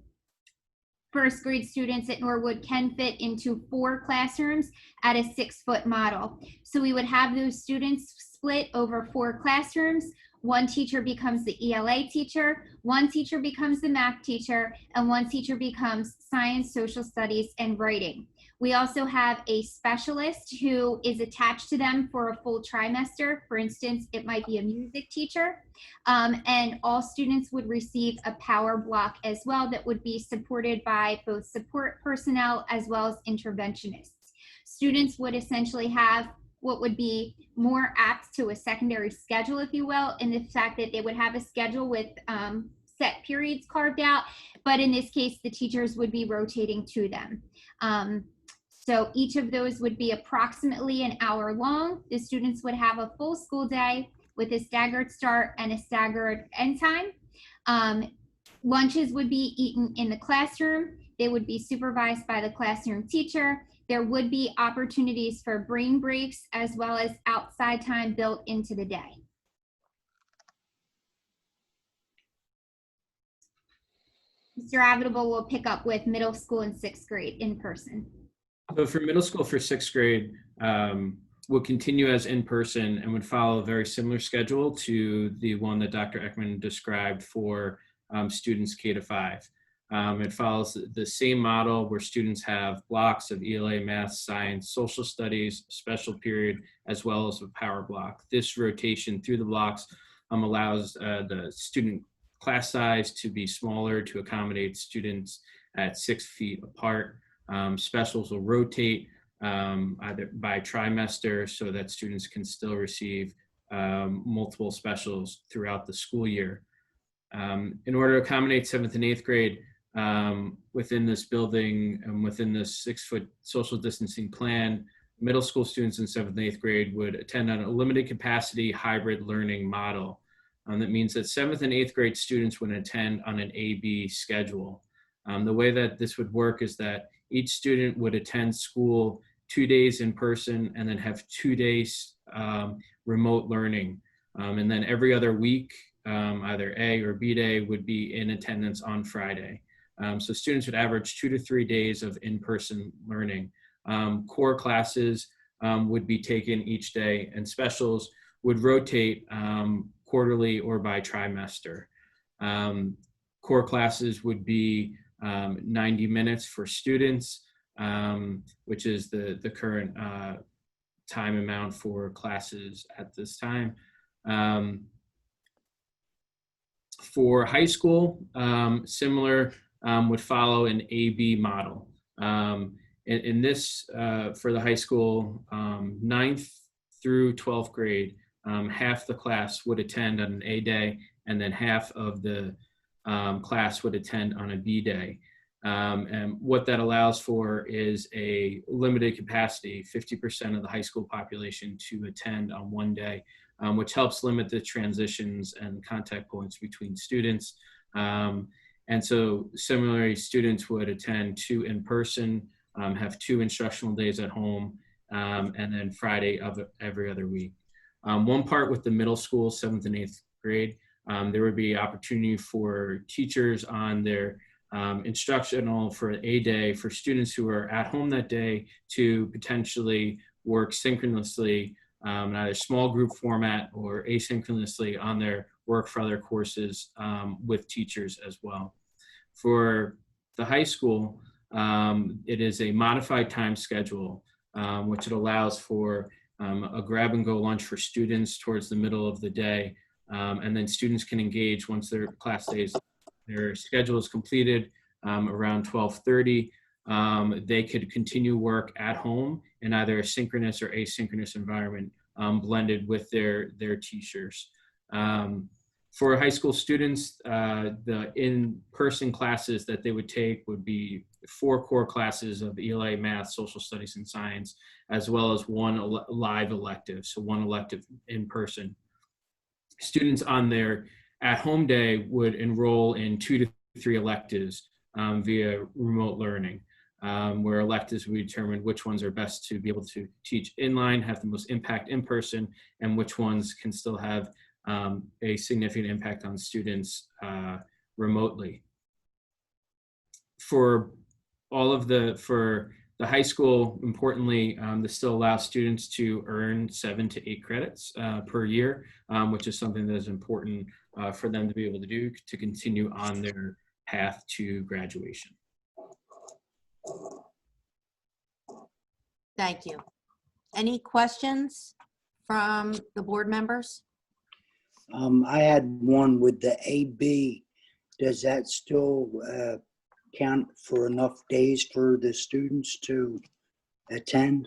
1st grade students at Norwood can fit into 4 classrooms at a 6-foot model. So we would have those students split over 4 classrooms. One teacher becomes the ELA teacher, one teacher becomes the math teacher, and one teacher becomes science, social studies, and writing. We also have a specialist who is attached to them for a full trimester. For instance, it might be a music teacher. And all students would receive a power block as well that would be supported by both support personnel as well as interventionists. Students would essentially have what would be more apt to a secondary schedule, if you will, in the fact that they would have a schedule with set periods carved out, but in this case, the teachers would be rotating to them. So each of those would be approximately an hour long. The students would have a full school day with a staggered start and a staggered end time. Lunches would be eaten in the classroom. They would be supervised by the classroom teacher. There would be opportunities for brain breaks as well as outside time built into the day. Mr. Avidable will pick up with middle school and 6th grade in person. So for middle school, for 6th grade, will continue as in person and would follow a very similar schedule to the one that Dr. Ekman described for students K to 5. It follows the same model where students have blocks of ELA, math, science, social studies, special period, as well as a power block. This rotation through the blocks allows the student class size to be smaller to accommodate students at 6 feet apart. Specials will rotate either by trimester so that students can still receive multiple specials throughout the school year. In order to accommodate 7th and 8th grade within this building and within this 6-foot social distancing plan, middle school students in 7th and 8th grade would attend on a limited capacity hybrid learning model. That means that 7th and 8th grade students would attend on an A-B schedule. The way that this would work is that each student would attend school 2 days in person and then have 2 days remote learning. And then every other week, either A or B day would be in attendance on Friday. So students would average 2 to 3 days of in-person learning. Core classes would be taken each day, and specials would rotate quarterly or by trimester. Core classes would be 90 minutes for students, which is the current time amount for classes at this time. For high school, similar would follow an A-B model. In this, for the high school, 9th through 12th grade, half the class would attend on an A day, and then half of the class would attend on a B day. And what that allows for is a limited capacity, 50% of the high school population to attend on one day, which helps limit the transitions and contact points between students. And so similarly, students would attend 2 in person, have 2 instructional days at home, and then Friday of every other week. One part with the middle school, 7th and 8th grade, there would be opportunity for teachers on their instructional for A day for students who are at home that day to potentially work synchronously in either small group format or asynchronously on their work for other courses with teachers as well. For the high school, it is a modified time schedule, which it allows for a grab and go lunch for students towards the middle of the day. And then students can engage once their class days, their schedule is completed around 12:30. They could continue work at home in either a synchronous or asynchronous environment blended with their teachers. For high school students, the in-person classes that they would take would be 4 core classes of ELA, math, social studies, and science, as well as 1 live elective, so 1 elective in person. Students on their at-home day would enroll in 2 to 3 electives via remote learning, where electives would determine which ones are best to be able to teach inline, have the most impact in person, and which ones can still have a significant impact on students remotely. For the The high school, importantly, this still allows students to earn 7 to 8 credits per year, which is something that is important for them to be able to do to continue on their path to graduation. Thank you. Any questions from the board members? I had one with the AB. Does that still count for enough days for the students to attend?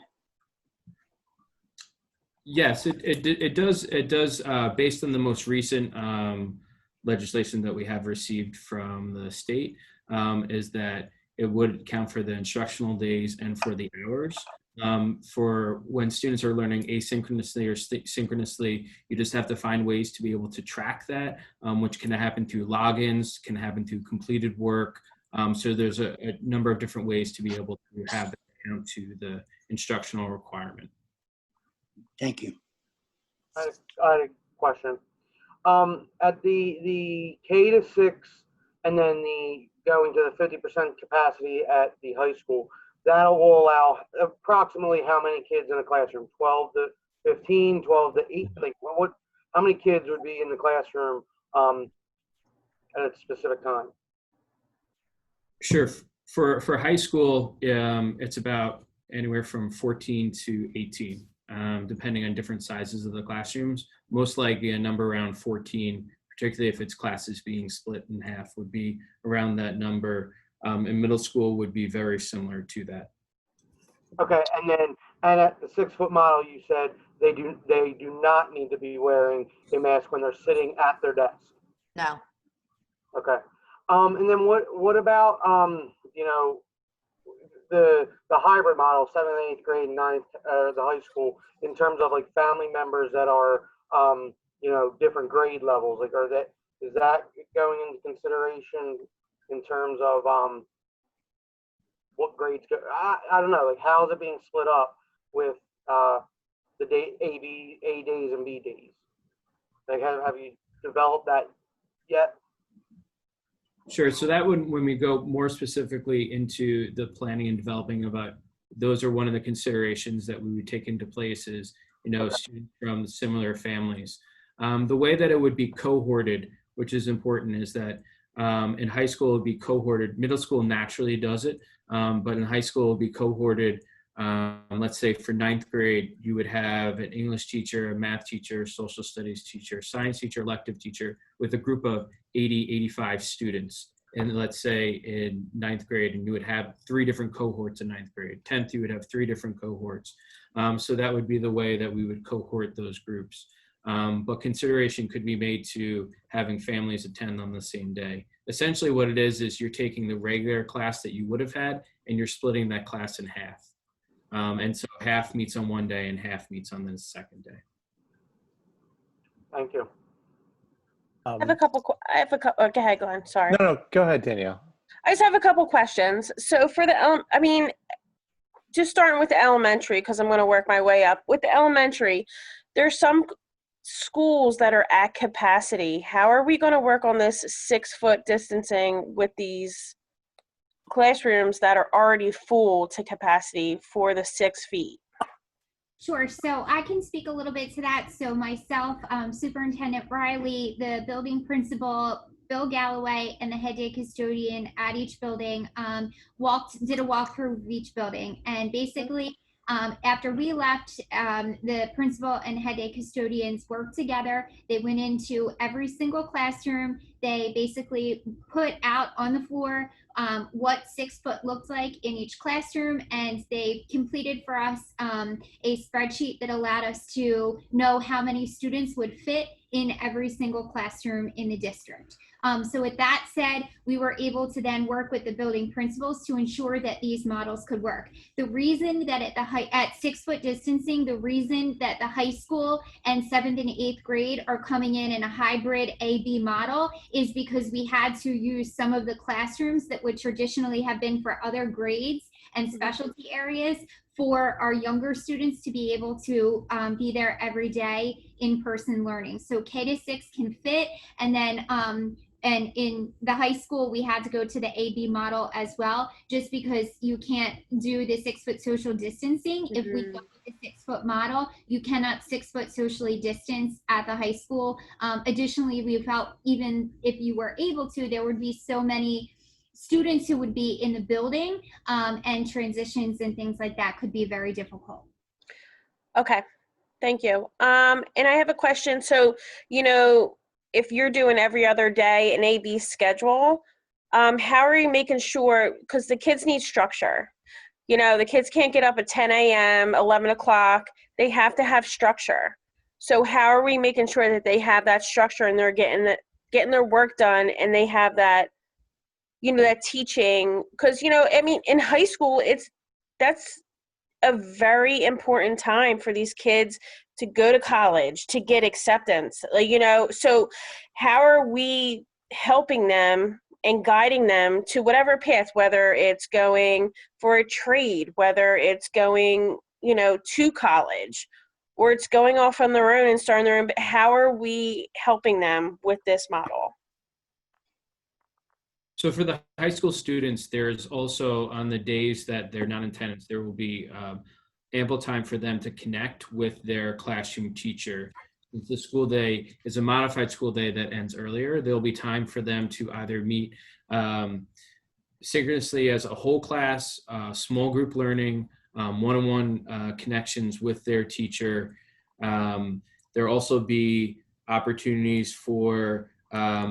Yes, it does. It does, based on the most recent legislation that we have received from the state, is that it would count for the instructional days and for the hours. For when students are learning asynchronously or synchronously, you just have to find ways to be able to track that, which can happen through logins, can happen through completed work. So there's a number of different ways to be able to have that count to the instructional requirement. Thank you. I had a question. At the K to 6 and then the going to the 50% capacity at the high school, that will allow approximately how many kids in a classroom? 12 to 15, 12 to 8? Like how many kids would be in the classroom at a specific time? Sure. For high school, it's about anywhere from 14 to 18, depending on different sizes of the classrooms. Most likely a number around 14, particularly if it's classes being split in half, would be around that number. In middle school would be very similar to that. Okay, and at the 6-foot model, you said they do not need to be wearing a mask when they're sitting at their desk. No. Okay. And then what about you know, the hybrid model, 7th and 8th grade, 9th, the high school, in terms of like family members that are you know, different grade levels? Like, is that going into consideration in terms of what grades go? I don't know. Like, how is it being split up with the A days and B days? Like, have you developed that yet? Sure. So that would, when we go more specifically into the planning and developing about, those are one of the considerations that we would take into place is, you know, students from similar families. The way that it would be cohorted, which is important, is that in high school it would be cohorted. Middle school naturally does it, but in high school it would be cohorted. Let's say for 9th grade, you would have an English teacher, a math teacher, social studies teacher, science teacher, elective teacher, with a group of 80, 85 students. And let's say in 9th grade, and you would have 3 different cohorts in 9th grade. 10th, you would have 3 different cohorts. So that would be the way that we would cohort those groups. But consideration could be made to having families attend on the same day. Essentially what it is you're taking the regular class that you would have had and you're splitting that class in half. And so half meets on one day and half meets on the second day. Thank you. I have a couple, okay, ahead, go on, sorry. No, go ahead, Danielle. I just have a couple questions. So for the, I mean, just starting with the elementary, because I'm going to work my way up. With the elementary, there's some schools that are at capacity. How are we going to work on this 6-foot distancing with these classrooms that are already full to capacity for the 6 feet? Sure. So I can speak a little bit to that. So myself, Superintendent Riley, the building principal, Bill Galloway, and the head day custodian at each building did a walkthrough of each building. And basically, after we left, the principal and head day custodians worked together. They went into every single classroom. They basically put out on the floor what 6 foot looked like in each classroom, and they completed for us a spreadsheet that allowed us to know how many students would fit in every single classroom in the district. So with that said, we were able to then work with the building principals to ensure that these models could work. The reason that at 6 foot distancing, the reason that the high school and 7th and 8th grade are coming in a hybrid A-B model is because we had to use some of the classrooms that would traditionally have been for other grades and specialty areas for our younger students to be able to be there every day in-person learning. So K to 6 can fit, and then and in the high school, we had to go to the AB model as well, just because you can't do the 6-foot social distancing. If we go with the 6-foot model, you cannot 6-foot socially distance at the high school. Additionally, we felt even if you were able to, there would be so many students who would be in the building, and transitions and things like that could be very difficult. Okay, thank you. And I have a question. So, if you're doing every other day an AB schedule, how are you making sure, because the kids need structure. The kids can't get up at 10 a.m., 11 o'clock. They have to have structure. So how are we making sure that they have that structure and they're getting their work done and they have that, that teaching? Because, in high school, that's a very important time for these kids to go to college, to get acceptance, so how are we helping them and guiding them to whatever path, whether it's going for a trade, whether it's going, to college, or it's going off on their own and starting their own, how are we helping them with this model? So for the high school students, there's also, on the days that they're not in attendance, there will be ample time for them to connect with their classroom teacher. Since the school day is a modified school day that ends earlier, there'll be time for them to either meet synchronously as a whole class, small group learning, one-on-one connections with their teacher. There'll also be opportunities for,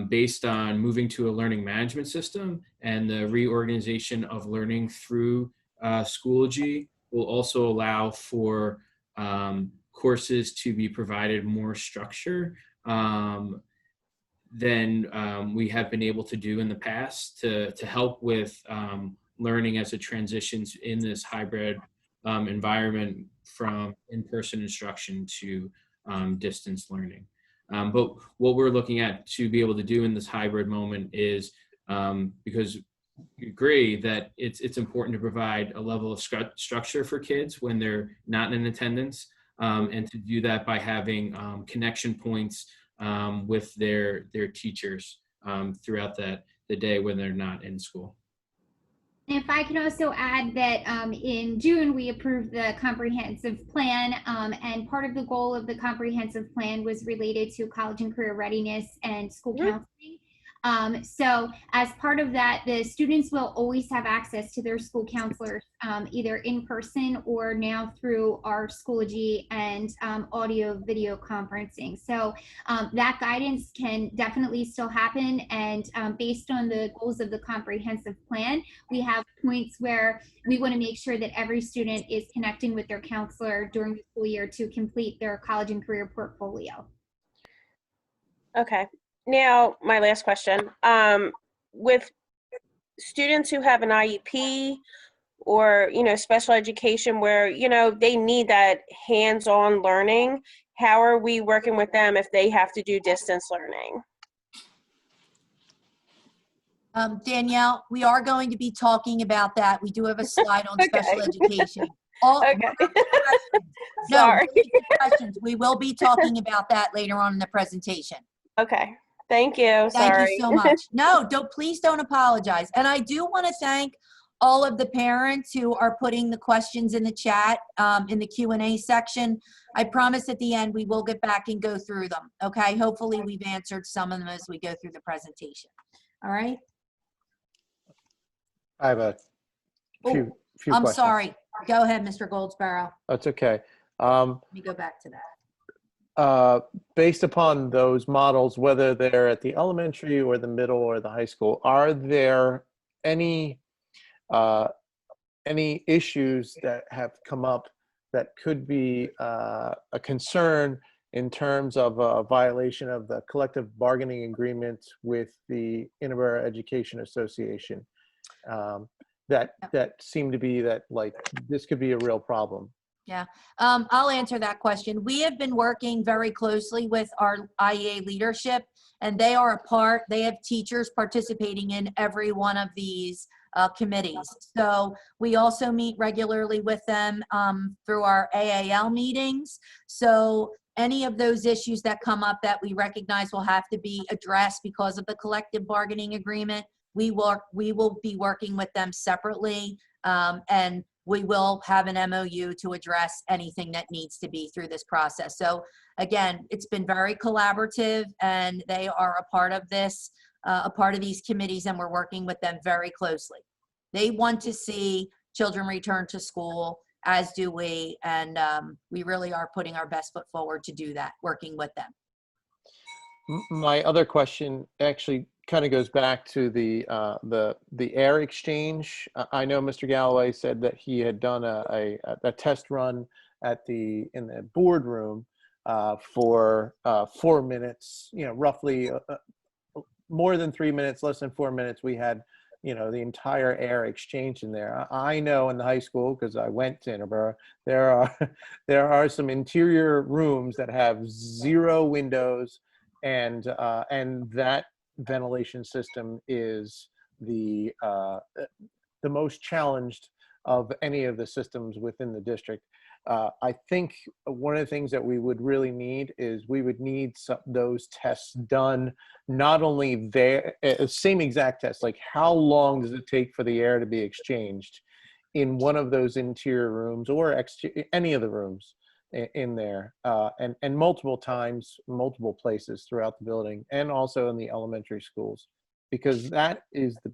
based on moving to a learning management system and the reorganization of learning through Schoology, will also allow for courses to be provided more structure than we have been able to do in the past to help with learning as it transitions in this hybrid environment from in-person instruction to distance learning. But what we're looking at to be able to do in this hybrid moment is, because we agree that it's important to provide a level of structure for kids when they're not in attendance, and to do that by having connection points with their teachers throughout the day when they're not in school. If I can also add that in June, we approved the comprehensive plan, and part of the goal of the comprehensive plan was related to college and career readiness and school counseling. So as part of that, the students will always have access to their school counselors, either in person or now through our Schoology and audio video conferencing. So that guidance can definitely still happen. And based on the goals of the comprehensive plan, we have points where we want to make sure that every student is connecting with their counselor during the school year to complete their college and career portfolio. Okay. Now, my last question, with students who have an IEP or, special education where, they need that hands-on learning, how are we working with them if they have to do distance learning? Danielle, we are going to be talking about that. We do have a slide on special education. Okay. No, Sorry. questions. We will be talking about that later on in the presentation. Okay. Thank you. Thank Sorry. you so much. No, please don't apologize. And I do want to thank all of the parents who are putting the questions in the chat, in the Q&A section. I promise at the end we will get back and go through them. Okay. Hopefully we've answered some of them as we go through the presentation. All right. I have a few I'm questions. sorry. Go ahead, Mr. Goldsboro. That's okay. Let me go back to that. Based upon those models, whether they're at the elementary or the middle or the high school, are there any issues that have come up that could be a concern in terms of a violation of the collective bargaining agreement with the Interboro Education Association? That seem to be that, like, this could be a real problem. Yeah, I'll answer that question. We have been working very closely with our IEA leadership, and they are a part, they have teachers participating in every one of these committees. So we also meet regularly with them through our AAL meetings. So any of those issues that come up that we recognize will have to be addressed because of the collective bargaining agreement, we will be working with them separately, and we will have an MOU to address anything that needs to be through this process. So again, it's been very collaborative, and they are a part of this, a part of these committees, and we're working with them very closely. They want to see children return to school, as do we, and we really are putting our best foot forward to do that, working with them. My other question actually kind of goes back to the air exchange. I know Mr. Galloway said that he had done a test run in the boardroom for 4 minutes, roughly more than 3 minutes, less than 4 minutes. We had, the entire air exchange in there. I know in the high school, because I went to Interboro, there are some interior rooms that have 0 windows, and that ventilation system is the most challenged of any of the systems within the district. I think one of the things that we would really need is we would need those tests done, not only there, same exact test, like how long does it take for the air to be exchanged in one of those interior rooms or any of the rooms in there, and multiple times, multiple places throughout the building, and also in the elementary schools, because that is the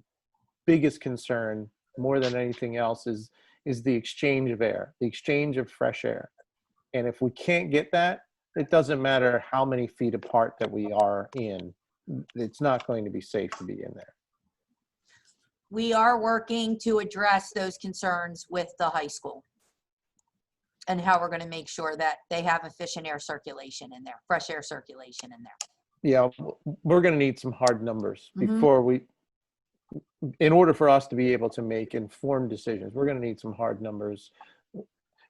biggest concern more than anything else is the exchange of air, the exchange of fresh air. And if we can't get that, it doesn't matter how many feet apart that we are in, it's not going to be safe to be in there. We are working to address those concerns with the high school and how we're going to make sure that they have efficient air circulation in there, fresh air circulation in there. Yeah, we're going to need some hard numbers Mhm. before in order for us to be able to make informed decisions. We're going to need some hard numbers.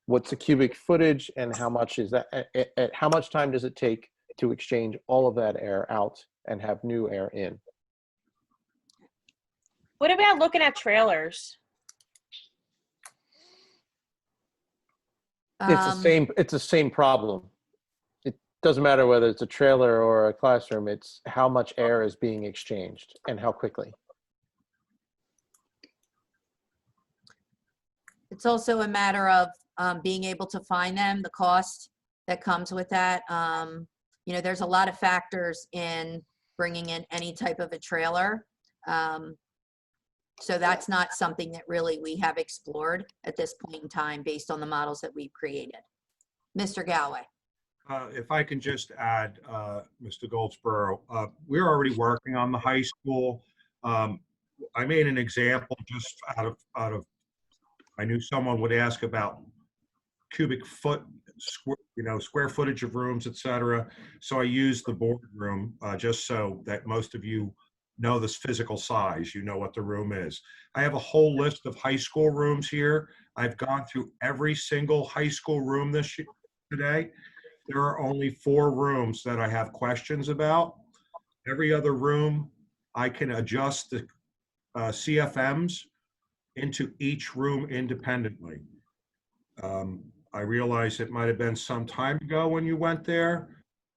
What's the cubic footage, and how much is that? How much time does it take to exchange all of that air out and have new air in? What about looking at trailers? It's the same problem. It doesn't matter whether it's a trailer or a classroom. It's how much air is being exchanged and how quickly. It's also a matter of being able to find them, the cost that comes with that. There's a lot of factors in bringing in any type of a trailer. So that's not something that really we have explored at this point in time based on the models that we've created. Mr. Galloway. If I can just add, Mr. Goldsboro, we're already working on the high school. I made an example just out of I knew someone would ask about cubic foot, square footage of rooms, et cetera. So I used the boardroom just so that most of you know this physical size, you know what the room is. I have a whole list of high school rooms here. I've gone through every single high school room today. There are only 4 rooms that I have questions about. Every other room, I can adjust the CFMs into each room independently. I realize it might have been some time ago when you went there,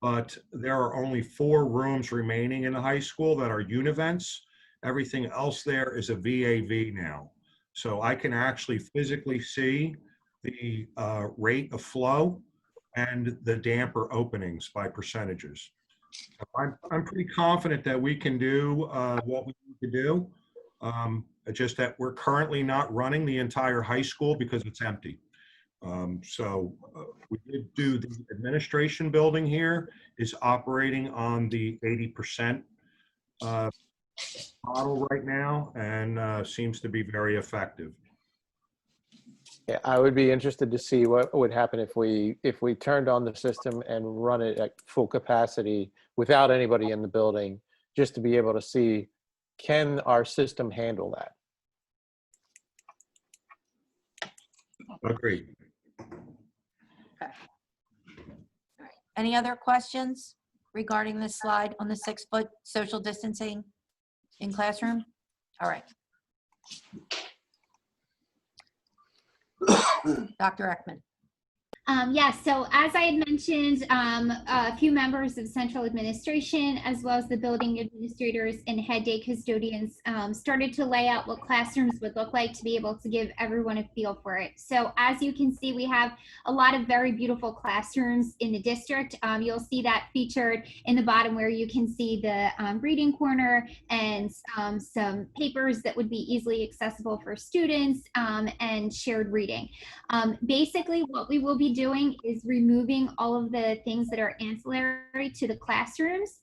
but there are only 4 rooms remaining in the high school that are univents. Everything else there is a VAV now. So I can actually physically see the rate of flow and the damper openings by percentages. I'm pretty confident that we can do what we need to do. Just that we're currently not running the entire high school because it's empty. We did do the administration building here is operating on the 80% model right now, and seems to be very effective. Yeah, I would be interested to see what would happen if we turned on the system and run it at full capacity without anybody in the building, just to be able to see, can our system handle that? Agreed. Okay. All right. Any other questions regarding this slide on the 6-foot social distancing in classroom? All right. Dr. Ekman. Yes, so as I had mentioned, a few members of central administration, as well as the building administrators and head day custodians, started to lay out what classrooms would look like to be able to give everyone a feel for it. So as you can see, we have a lot of very beautiful classrooms in the district. You'll see that featured in the bottom where you can see the reading corner and some papers that would be easily accessible for students and shared reading. Basically, what we will be doing is removing all of the things that are ancillary to the classrooms,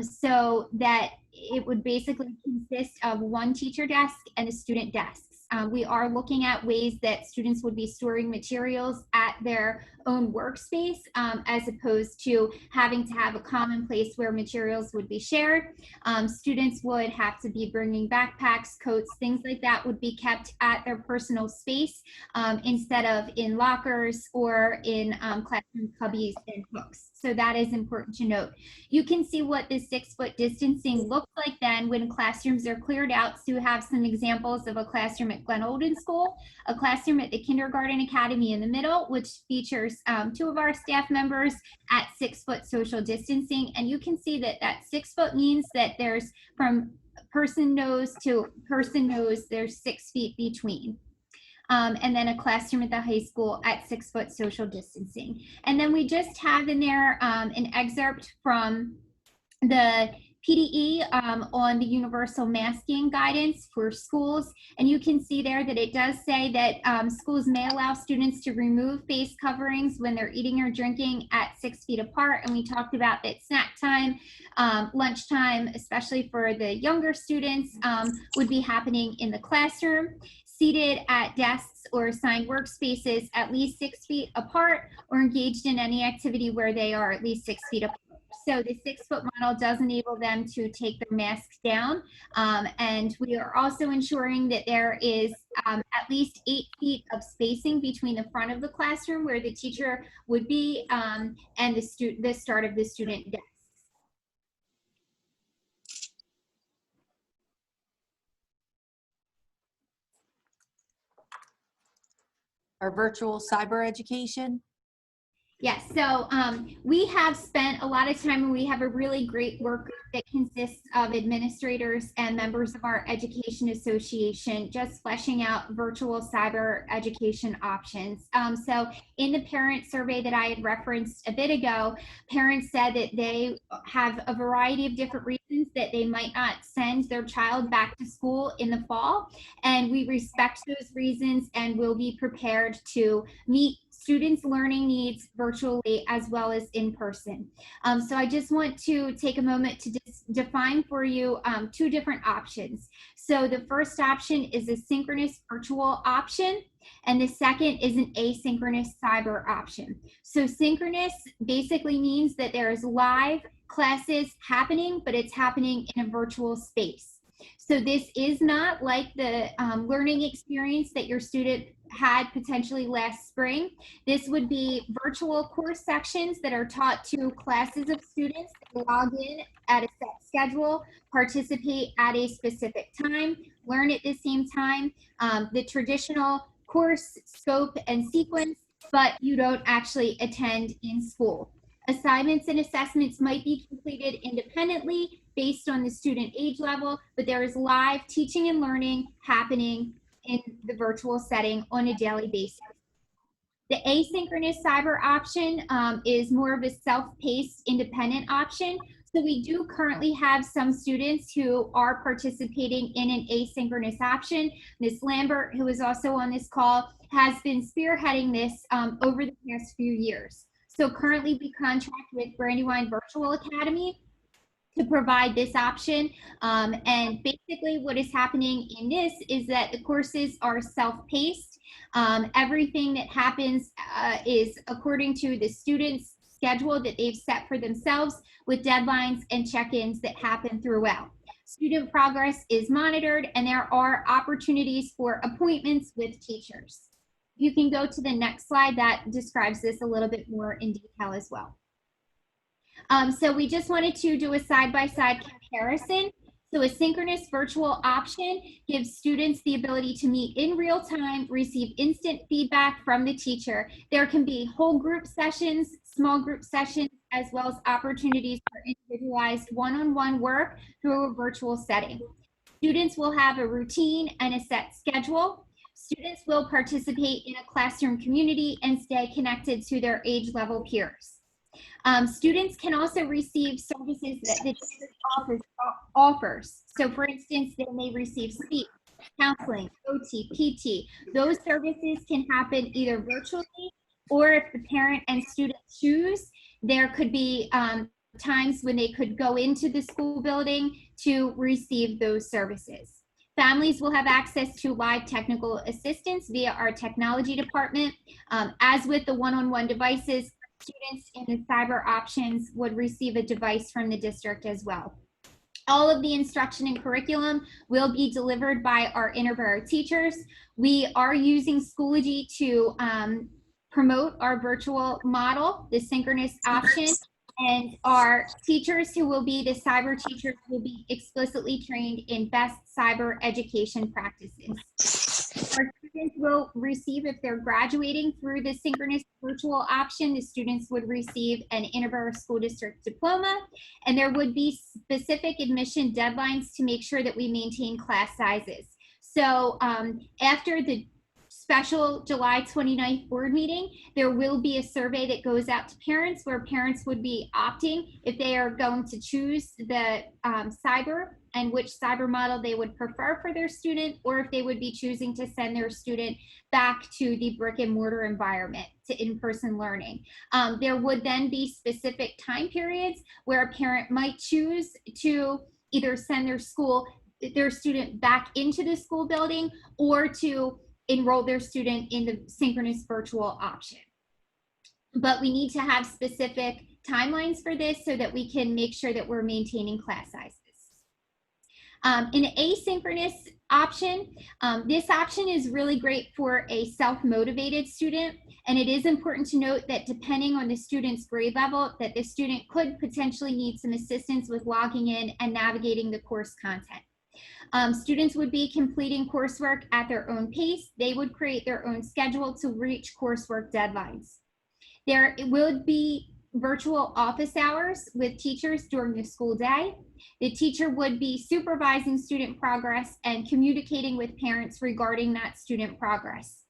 so that it would basically consist of one teacher desk and a student desk. We are looking at ways that students would be storing materials at their own workspace, as opposed to having to have a common place where materials would be shared. Students would have to be bringing backpacks, coats, things like that would be kept at their personal space, instead of in lockers or in classroom cubbies and hooks. So that is important to note. You can see what the 6-foot distancing looks like then when classrooms are cleared out. So you have some examples of a classroom at Glen Olden School, a classroom at the Kindergarten Academy in the middle, which features 2 of our staff members at 6-foot social distancing. And you can see that that 6 foot means that there's from person nose to person nose, there's 6 feet between. And then a classroom at the high school at 6-foot social distancing. And then we just have in there an excerpt from the PDE on the universal masking guidance for schools. And you can see there that it does say that schools may allow students to remove face coverings when they're eating or drinking at 6 feet apart. And we talked about that snack time, lunchtime, especially for the younger students, would be happening in the classroom. Seated at desks or assigned workspaces at least 6 feet apart, or engaged in any activity where they are at least 6 feet apart. So the 6-foot model does enable them to take their masks down. And we are also ensuring that there is at least 8 feet of spacing between the front of the classroom where the teacher would be and the start of the student desk. Our virtual cyber education. Yes, so we have spent a lot of time, and we have a really great work group that consists of administrators and members of our education association just fleshing out virtual cyber education options. So in the parent survey that I had referenced a bit ago, parents said that they have a variety of different reasons that they might not send their child back to school in the fall, and we respect those reasons and will be prepared to meet students' learning needs virtually as well as in person. So I just want to take a moment to define for you 2 different options. So the first option is a synchronous virtual option, and the second is an asynchronous cyber option. So synchronous basically means that there's live classes happening, but it's happening in a virtual space. So this is not like the learning experience that your student had potentially last spring. This would be virtual course sections that are taught to classes of students that log in at a set schedule, participate at a specific time, learn at the same time, the traditional course scope and sequence, but you don't actually attend in school. Assignments and assessments might be completed independently based on the student age level, but there is live teaching and learning happening in the virtual setting on a daily basis. The asynchronous cyber option is more of a self-paced independent option. So we do currently have some students who are participating in an asynchronous option. Ms. Lambert, who is also on this call, has been spearheading this over the past few years. So currently we contract with Brandywine Virtual Academy to provide this option. And basically what is happening in this is that the courses are self-paced. Everything that happens is according to the student's schedule that they've set for themselves, with deadlines and check-ins that happen throughout. Student progress is monitored, and there are opportunities for appointments with teachers. You can go to the next slide that describes this a little bit more in detail as well. So we just wanted to do a side-by-side comparison. So a synchronous virtual option gives students the ability to meet in real time, receive instant feedback from the teacher. There can be whole group sessions, small group sessions, as well as opportunities for individualized one-on-one work through a virtual setting. Students will have a routine and a set schedule. Students will participate in a classroom community and stay connected to their age level peers. Students can also receive services that the district offers. So for instance, they may receive speech, counseling, OT, PT. Those services can happen either virtually, or if the parent and student choose, there could be times when they could go into the school building to receive those services. Families will have access to live technical assistance via our technology department. As with the one-on-one devices, students in the cyber options would receive a device from the district as well. All of the instruction and curriculum will be delivered by our Interboro teachers. We are using Schoology to promote our virtual model, the synchronous option, and our teachers who will be the cyber teachers will be explicitly trained in best cyber education practices. Our students will receive, if they're graduating through the synchronous virtual option, the students would receive an Interboro School District diploma, and there would be specific admission deadlines to make sure that we maintain class sizes. So after the special July 29th board meeting, there will be a survey that goes out to parents where parents would be opting if they are going to choose the cyber and which cyber model they would prefer for their student, or if they would be choosing to send their student back to the brick and mortar environment to in-person learning. There would then be specific time periods where a parent might choose to either send their student back into the school building, or to enroll their student in the synchronous virtual option. But we need to have specific timelines for this so that we can make sure that we're maintaining class sizes. In asynchronous option, this option is really great for a self-motivated student, and it is important to note that depending on the student's grade level, that the student could potentially need some assistance with logging in and navigating the course content. Students would be completing coursework at their own pace. They would create their own schedule to reach coursework deadlines. There will be virtual office hours with teachers during the school day. The teacher would be supervising student progress and communicating with parents regarding that student progress.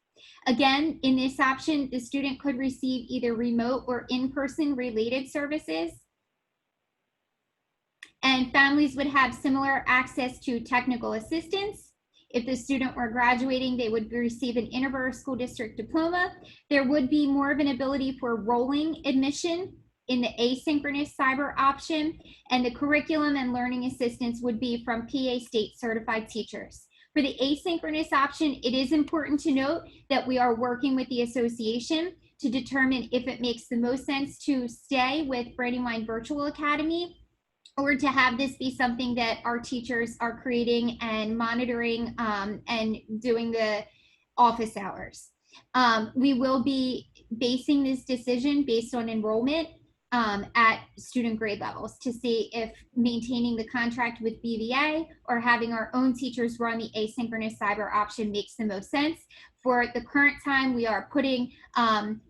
Again, in this option, the student could receive either remote or in-person related services. And families would have similar access to technical assistance. If the student were graduating, they would receive an Interboro School District diploma. There would be more of an ability for rolling admission in the asynchronous cyber option, and the curriculum and learning assistance would be from PA State certified teachers. For the asynchronous option, it is important to note that we are working with the association to determine if it makes the most sense to stay with Brandywine Virtual Academy, or to have this be something that our teachers are creating and monitoring and doing the office hours. We will be basing this decision based on enrollment at student grade levels to see if maintaining the contract with BVA or having our own teachers run the asynchronous cyber option makes the most sense. For the current time, we are putting,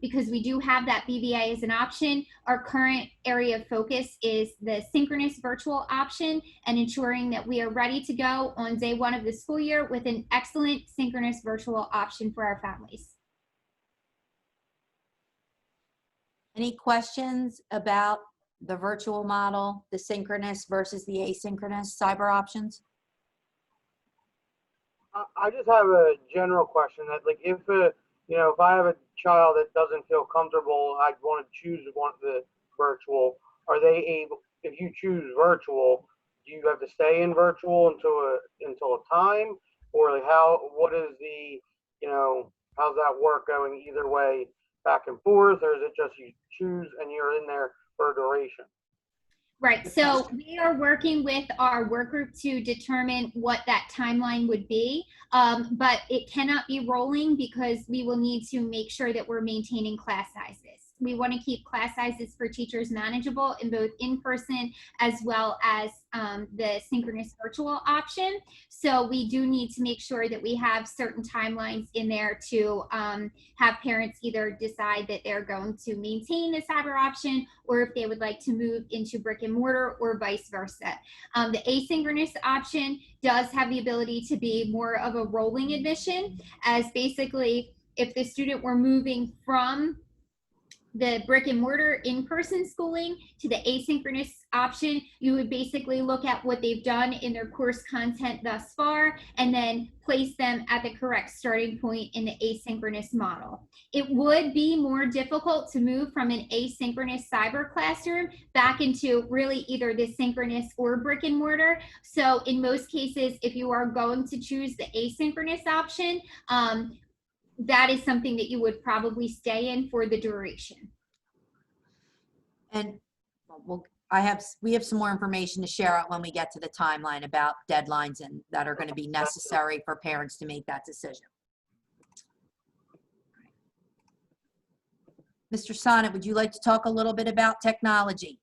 because we do have that BVA as an option, our current area of focus is the synchronous virtual option and ensuring that we are ready to go on day one of the school year with an excellent synchronous virtual option for our families. Any questions about the virtual model, the synchronous versus the asynchronous cyber options? I just have a general question that, like, if if I have a child that doesn't feel comfortable, I want to choose one of the virtual. Are they able? If you choose virtual, do you have to stay in virtual until a time, or like what is the how's that work going either way, back and forth, or is it just you choose and you're in there for a duration? Right, so we are working with our work group to determine what that timeline would be, but it cannot be rolling because we will need to make sure that we're maintaining class sizes. We want to keep class sizes for teachers manageable in both in-person as well as the synchronous virtual option. So we do need to make sure that we have certain timelines in there to have parents either decide that they're going to maintain this hybrid option or if they would like to move into brick and mortar or vice versa. The asynchronous option does have the ability to be more of a rolling admission, as basically if the student were moving from the brick and mortar in-person schooling to the asynchronous option, you would basically look at what they've done in their course content thus far and then place them at the correct starting point in the asynchronous model. It would be more difficult to move from an asynchronous cyber classroom back into really either the synchronous or brick and mortar. So in most cases, if you are going to choose the asynchronous option, that is something that you would probably stay in for the duration. And we have some more information to share out when we get to the timeline about deadlines and that are going to be necessary for parents to make that decision. Mr. Sonnet, would you like to talk a little bit about technology?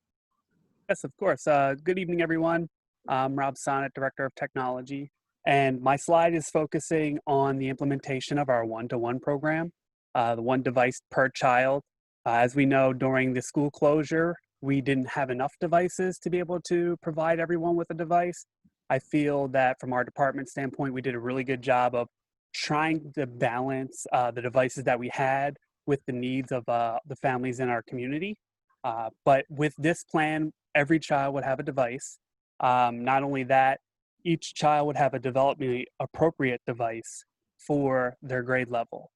Yes, of course. Good evening, everyone. I'm Rob Sonnet, Director of Technology. And my slide is focusing on the implementation of our one-to-one program, the one device per child. As we know, during the school closure, we didn't have enough devices to be able to provide everyone with a device. I feel that from our department standpoint, we did a really good job of trying to balance the devices that we had with the needs of the families in our community. But with this plan, every child would have a device. Not only that, each child would have a developmentally appropriate device for their grade level.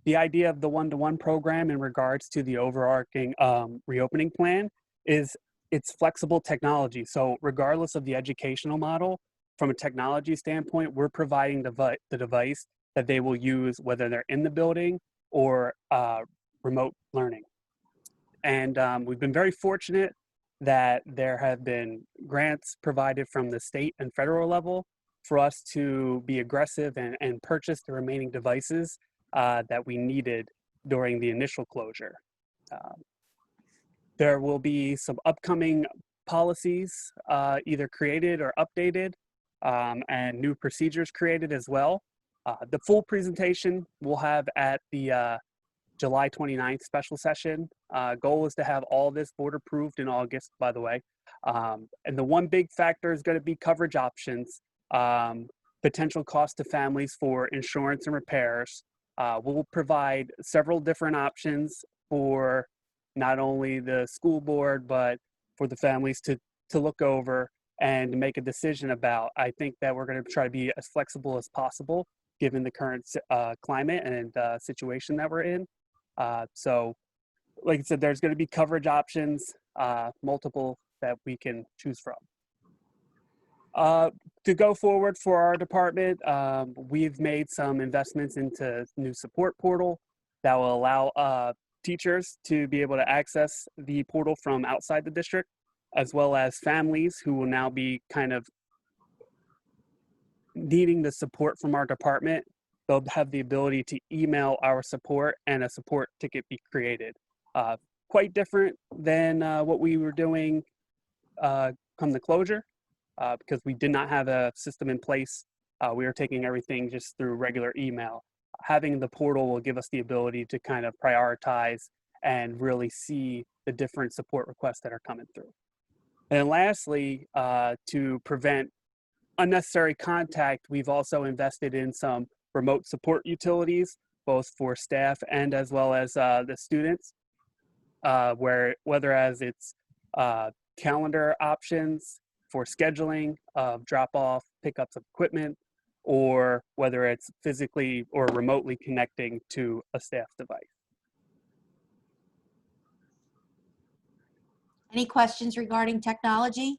The idea of the one-to-one program in regards to the overarching reopening plan is it's flexible technology. So regardless of the educational model, from a technology standpoint, we're providing the device that they will use whether they're in the building or remote learning. And we've been very fortunate that there have been grants provided from the state and federal level for us to be aggressive and purchase the remaining devices that we needed during the initial closure. There will be some upcoming policies either created or updated and new procedures created as well. The full presentation we'll have at the July 29th special session. Goal is to have all this board approved in August, by the way. And the one big factor is going to be coverage options, potential cost to families for insurance and repairs. We'll provide several different options for not only the school board, but for the families to look over and make a decision about. I think that we're going to try to be as flexible as possible given the current climate and situation that we're in. So like I said, there's going to be coverage options, multiple that we can choose from. To go forward for our department, we've made some investments into new support portal that will allow teachers to be able to access the portal from outside the district, as well as families who will now be kind of needing the support from our department. They'll have the ability to email our support and a support ticket be created. Quite different than what we were doing come the closure, because we did not have a system in place. We were taking everything just through regular email. Having the portal will give us the ability to kind of prioritize and really see the different support requests that are coming through. And lastly, to prevent unnecessary contact, we've also invested in some remote support utilities, both for staff and as well as the students, whether as it's calendar options for scheduling of drop-off, pickups of equipment, or whether it's physically or remotely connecting to a staff device. Any questions regarding technology?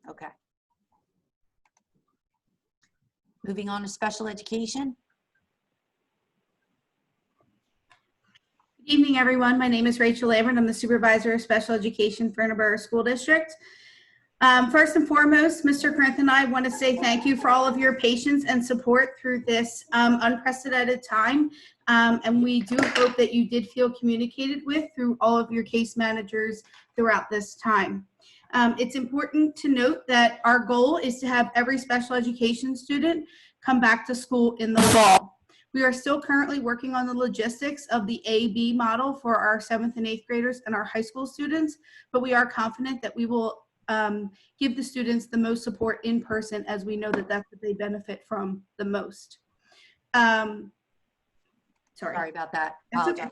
Okay. Moving on to special education. Good evening, everyone. My name is Rachel Lambert. I'm the Supervisor of Special Education for Interboro School District. First and foremost, Mr. Corinth and I want to say thank you for all of your patience and support through this unprecedented time. And we do hope that you did feel communicated with through all of your case managers throughout this time. It's important to note that our goal is to have every special education student come back to school in the fall. We are still currently working on the logistics of the A-B model for our 7th and 8th graders and our high school students, but we are confident that we will give the students the most support in person, as we know that that's what they benefit from the most. Sorry about that. That's okay.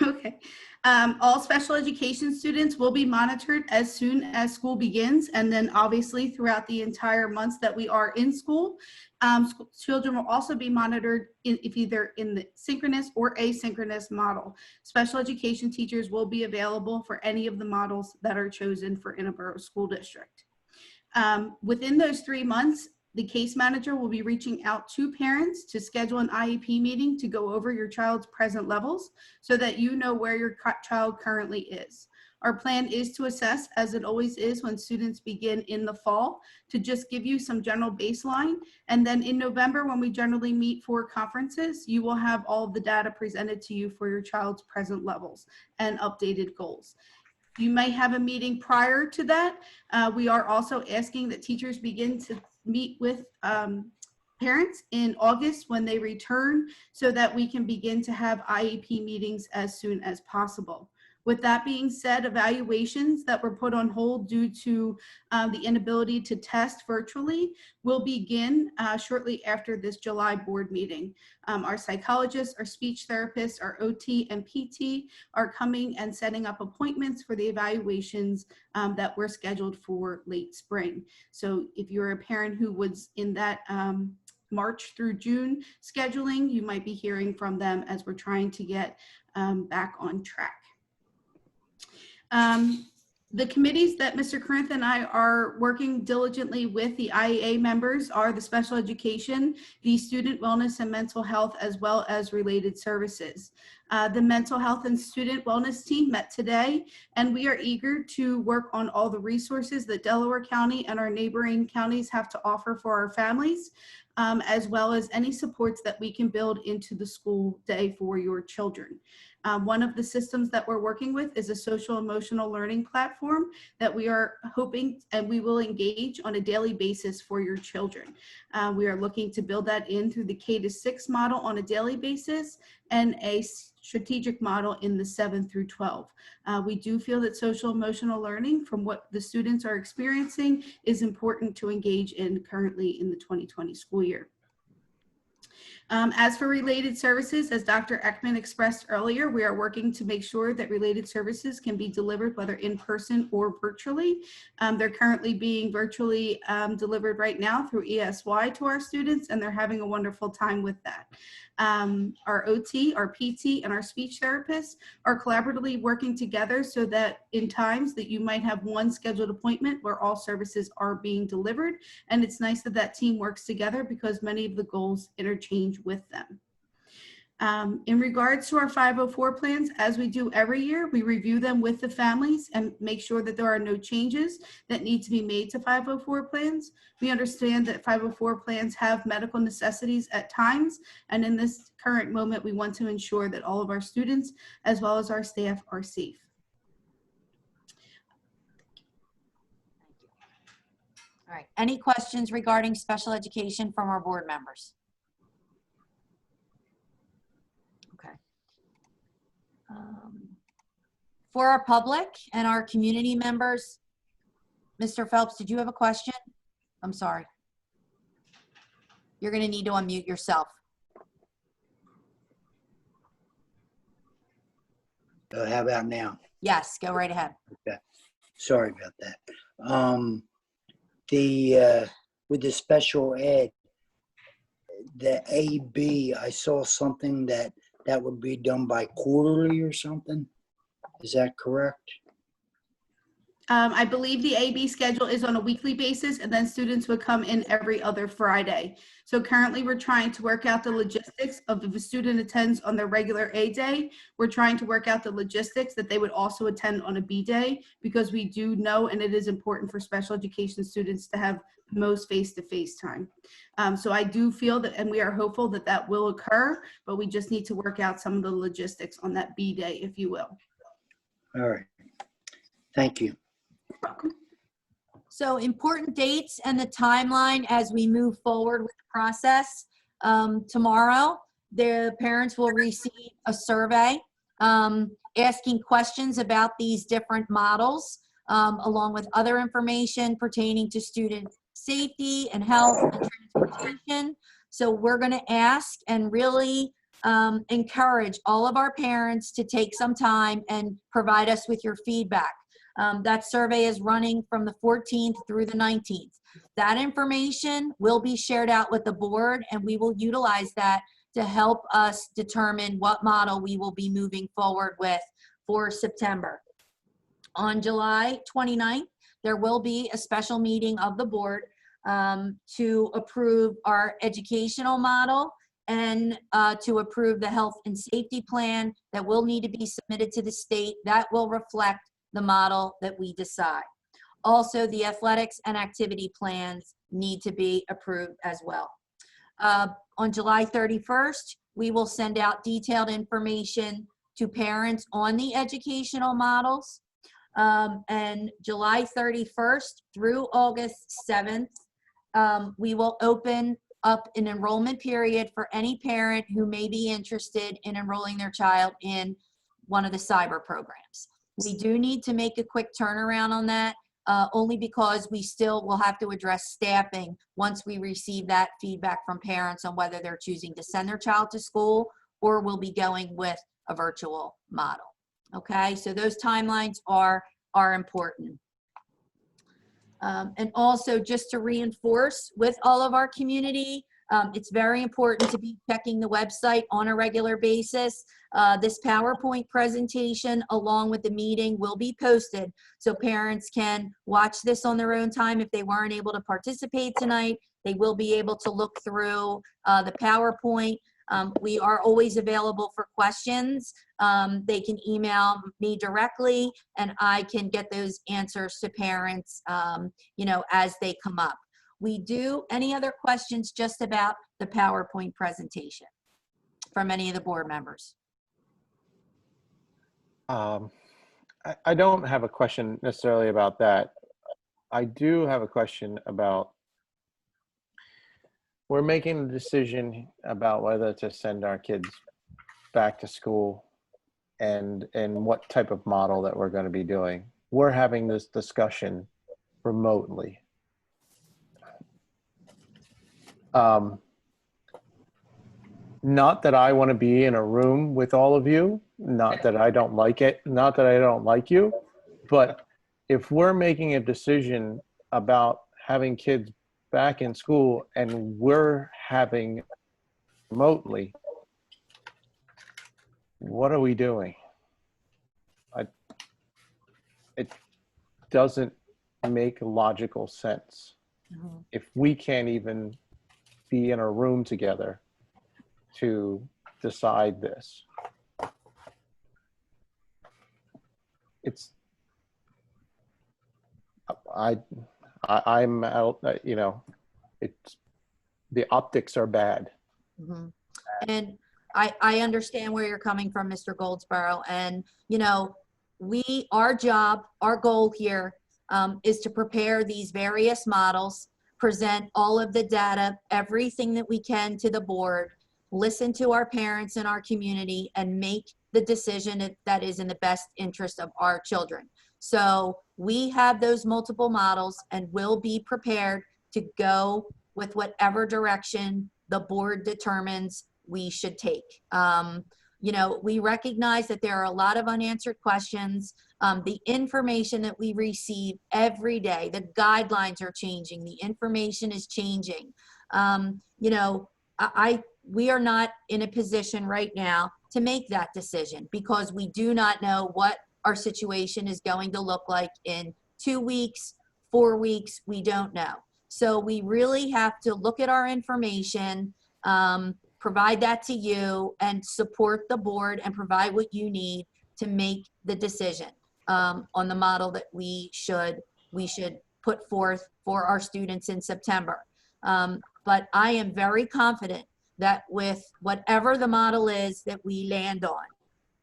Okay. All special education students will be monitored as soon as school begins, and then obviously throughout the entire months that we are in school. Children will also be monitored if either in the synchronous or asynchronous model. Special education teachers will be available for any of the models that are chosen for Interboro School District. Within those 3 months, the case manager will be reaching out to parents to schedule an IEP meeting to go over your child's present levels so that you know where your child currently is. Our plan is to assess, as it always is when students begin in the fall, to just give you some general baseline. And then in November, when we generally meet for conferences, you will have all of the data presented to you for your child's present levels and updated goals. You may have a meeting prior to that. We are also asking that teachers begin to meet with parents in August when they return so that we can begin to have IEP meetings as soon as possible. With that being said, evaluations that were put on hold due to the inability to test virtually will begin shortly after this July board meeting. Our psychologists, our speech therapists, our OT and PT are coming and setting up appointments for the evaluations that were scheduled for late spring. So if you're a parent who was in that March through June scheduling, you might be hearing from them as we're trying to get back on track. The committees that Mr. Corinth and I are working diligently with the IEA members are the special education, the student wellness and mental health, as well as related services. The mental health and student wellness team met today, and we are eager to work on all the resources that Delaware County and our neighboring counties have to offer for our families, as well as any supports that we can build into the school day for your children. One of the systems that we're working with is a social emotional learning platform that we are hoping and we will engage on a daily basis for your children. We are looking to build that in through the K-6 model on a daily basis and a strategic model in the 7 through 12. We do feel that social emotional learning from what the students are experiencing is important to engage in currently in the 2020 school year. As for related services, as Dr. Ekman expressed earlier, we are working to make sure that related services can be delivered whether in person or virtually. They're currently being virtually delivered right now through ESY to our students, and they're having a wonderful time with that. Our OT, our PT, and our speech therapists are collaboratively working together so that in times that you might have one scheduled appointment where all services are being delivered. And it's nice that that team works together because many of the goals interchange with them. In regards to our 504 plans, as we do every year, we review them with the families and make sure that there are no changes that need to be made to 504 plans. We understand that 504 plans have medical necessities at times, and in this current moment, we want to ensure that all of our students as well as our staff are safe. All right, any questions regarding special education from our board members? Okay. For our public and our community members, Mr. Phelps, did you have a question? I'm sorry. You're going to need to unmute yourself. How about now? Yes, go right ahead. Okay. Sorry about that. With the special ed, the AB, I saw something that would be done by quarterly or something. Is that correct? I believe the AB schedule is on a weekly basis, and then students would come in every other Friday. So currently we're trying to work out the logistics of if a student attends on their regular A day, we're trying to work out the logistics that they would also attend on a B day, because we do know, and it is important for special education students to have the most face-to-face time. So I do feel that, and we are hopeful that that will occur, but we just need to work out some of the logistics on that B day, if you will. All right. Thank you. So important dates and the timeline as we move forward with the process. Tomorrow, the parents will receive a survey asking questions about these different models, along with other information pertaining to student safety and health and transportation. So we're going to ask and really encourage all of our parents to take some time and provide us with your feedback. That survey is running from the 14th through the 19th. That information will be shared out with the board, and we will utilize that to help us determine what model we will be moving forward with for September. On July 29th, there will be a special meeting of the board to approve our educational model and to approve the health and safety plan that will need to be submitted to the state that will reflect the model that we decide. Also, the athletics and activity plans need to be approved as well. On July 31st, we will send out detailed information to parents on the educational models. And July 31st through August 7th, we will open up an enrollment period for any parent who may be interested in enrolling their child in one of the cyber programs. We do need to make a quick turnaround on that, only because we still will have to address staffing once we receive that feedback from parents on whether they're choosing to send their child to school or will be going with a virtual model. Okay, so those timelines are important. And also, just to reinforce with all of our community, it's very important to be checking the website on a regular basis. This PowerPoint presentation along with the meeting will be posted so parents can watch this on their own time. If they weren't able to participate tonight, they will be able to look through the PowerPoint. We are always available for questions. They can email me directly and I can get those answers to parents, as they come up. Any other questions just about the PowerPoint presentation from any of the board members? I don't have a question necessarily about that. I do have a question about, we're making a decision about whether to send our kids back to school and what type of model that we're going to be doing. We're having this discussion remotely. Not that I want to be in a room with all of you, not that I don't like it, not that I don't like you, but if we're making a decision about having kids back in school and we're having remotely, what are we doing? It doesn't make logical sense. Mm-hmm. If we can't even be in a room together to decide this. I'm out, it's, the optics are bad. Mm-hmm. And I understand where you're coming from, Mr. Goldsboro. And, our goal here is to prepare these various models, present all of the data, everything that we can to the board, listen to our parents and our community, and make the decision that is in the best interest of our children. So we have those multiple models and will be prepared to go with whatever direction the board determines we should take. We recognize that there are a lot of unanswered questions. The information that we receive every day, the guidelines are changing, the information is changing. We are not in a position right now to make that decision because we do not know what our situation is going to look like in 2 weeks, 4 weeks, we don't know. So we really have to look at our information, provide that to you, and support the board and provide what you need to make the decision on the model that we should put forth for our students in September. But I am very confident that with whatever the model is that we land on,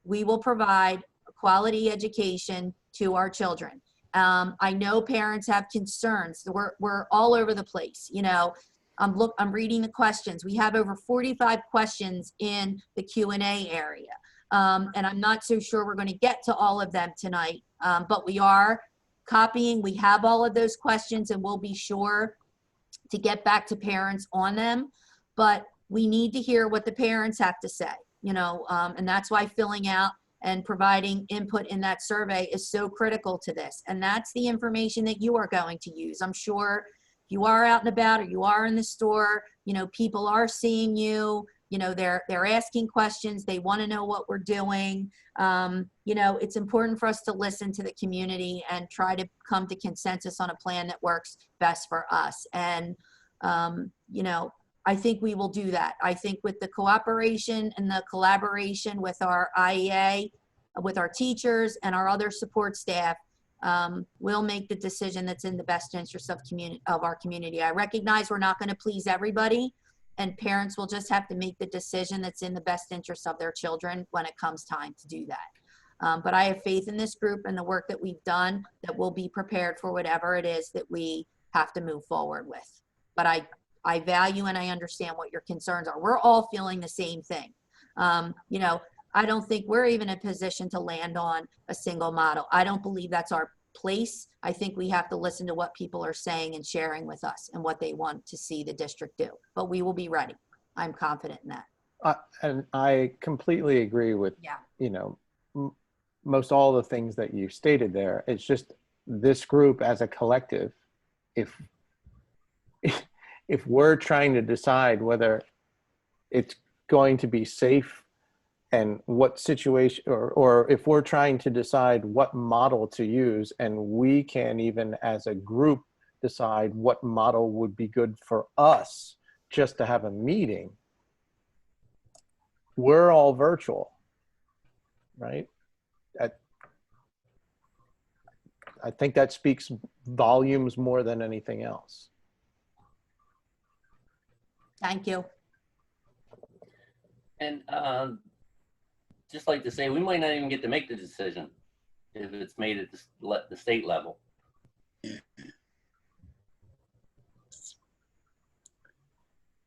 we will provide a quality education to our children. I know parents have concerns. We're all over the place. You know, I'm reading the questions. We have over 45 questions in the Q&A area. And I'm not so sure we're going to get to all of them tonight, but we are copying. We have all of those questions, and we'll be sure to get back to parents on them. But we need to hear what the parents have to say, you know, and that's why filling out and providing input in that survey is so critical to this. And that's the information that you are going to use. I'm sure you are out and about, or you are in the store, you know, people are seeing you, you know, they're asking questions. They want to know what we're doing. You know, it's important for us to listen to the community and try to come to consensus on a plan that works best for us. And, you know, I think we will do that. I think with the cooperation and the collaboration with our IEA, with our teachers and our other support staff, we'll make the decision that's in the best interest of our community. I recognize we're not going to please everybody, and parents will just have to make the decision that's in the best interest of their children when it comes time to do that. But I have faith in this group and the work that we've done, that we'll be prepared for whatever it is that we have to move forward with. But I value and I understand what your concerns are. We're all feeling the same thing. You know, I don't think we're even in a position to land on a single model. I don't believe that's our place. I think we have to listen to what people are saying and sharing with us and what they want to see the district do. But we will be ready. I'm confident in that. And I completely agree with, you know, most all the things that you stated there. It's just this group as a collective, if we're trying to decide whether it's going to be safe and what situation, or if we're trying to decide what model to use, and we can't even as a group decide what model would be good for us just to have a meeting, we're all virtual, right? I think that speaks volumes more than anything else. Thank you. And just like to say, we might not even get to make the decision if it's made at the state level.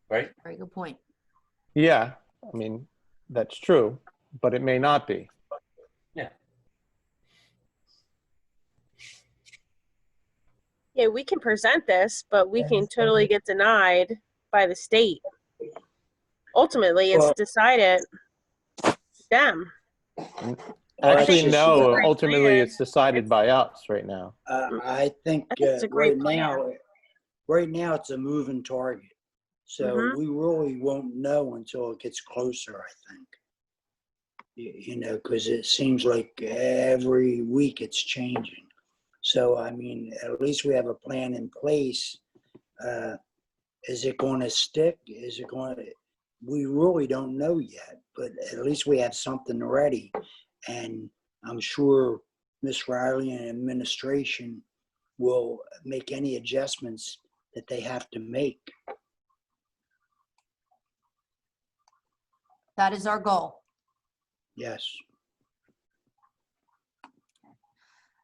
Right? Very good point. Yeah, I mean, that's true, but it may not be. Yeah. Yeah, we can present this, but we can totally get denied by the state. Ultimately, it's decided them. Actually, no, ultimately it's decided by us right now. I think right now it's a moving target. So we really won't know until it gets closer, I think. You know, because it seems like every week it's changing. So, I mean, at least we have a plan in place. Is it going to stick? Is it going to, we really don't know yet, but at least we have something ready. And I'm sure Ms. Riley and administration will make any adjustments that they have to make. That is our goal. Yes.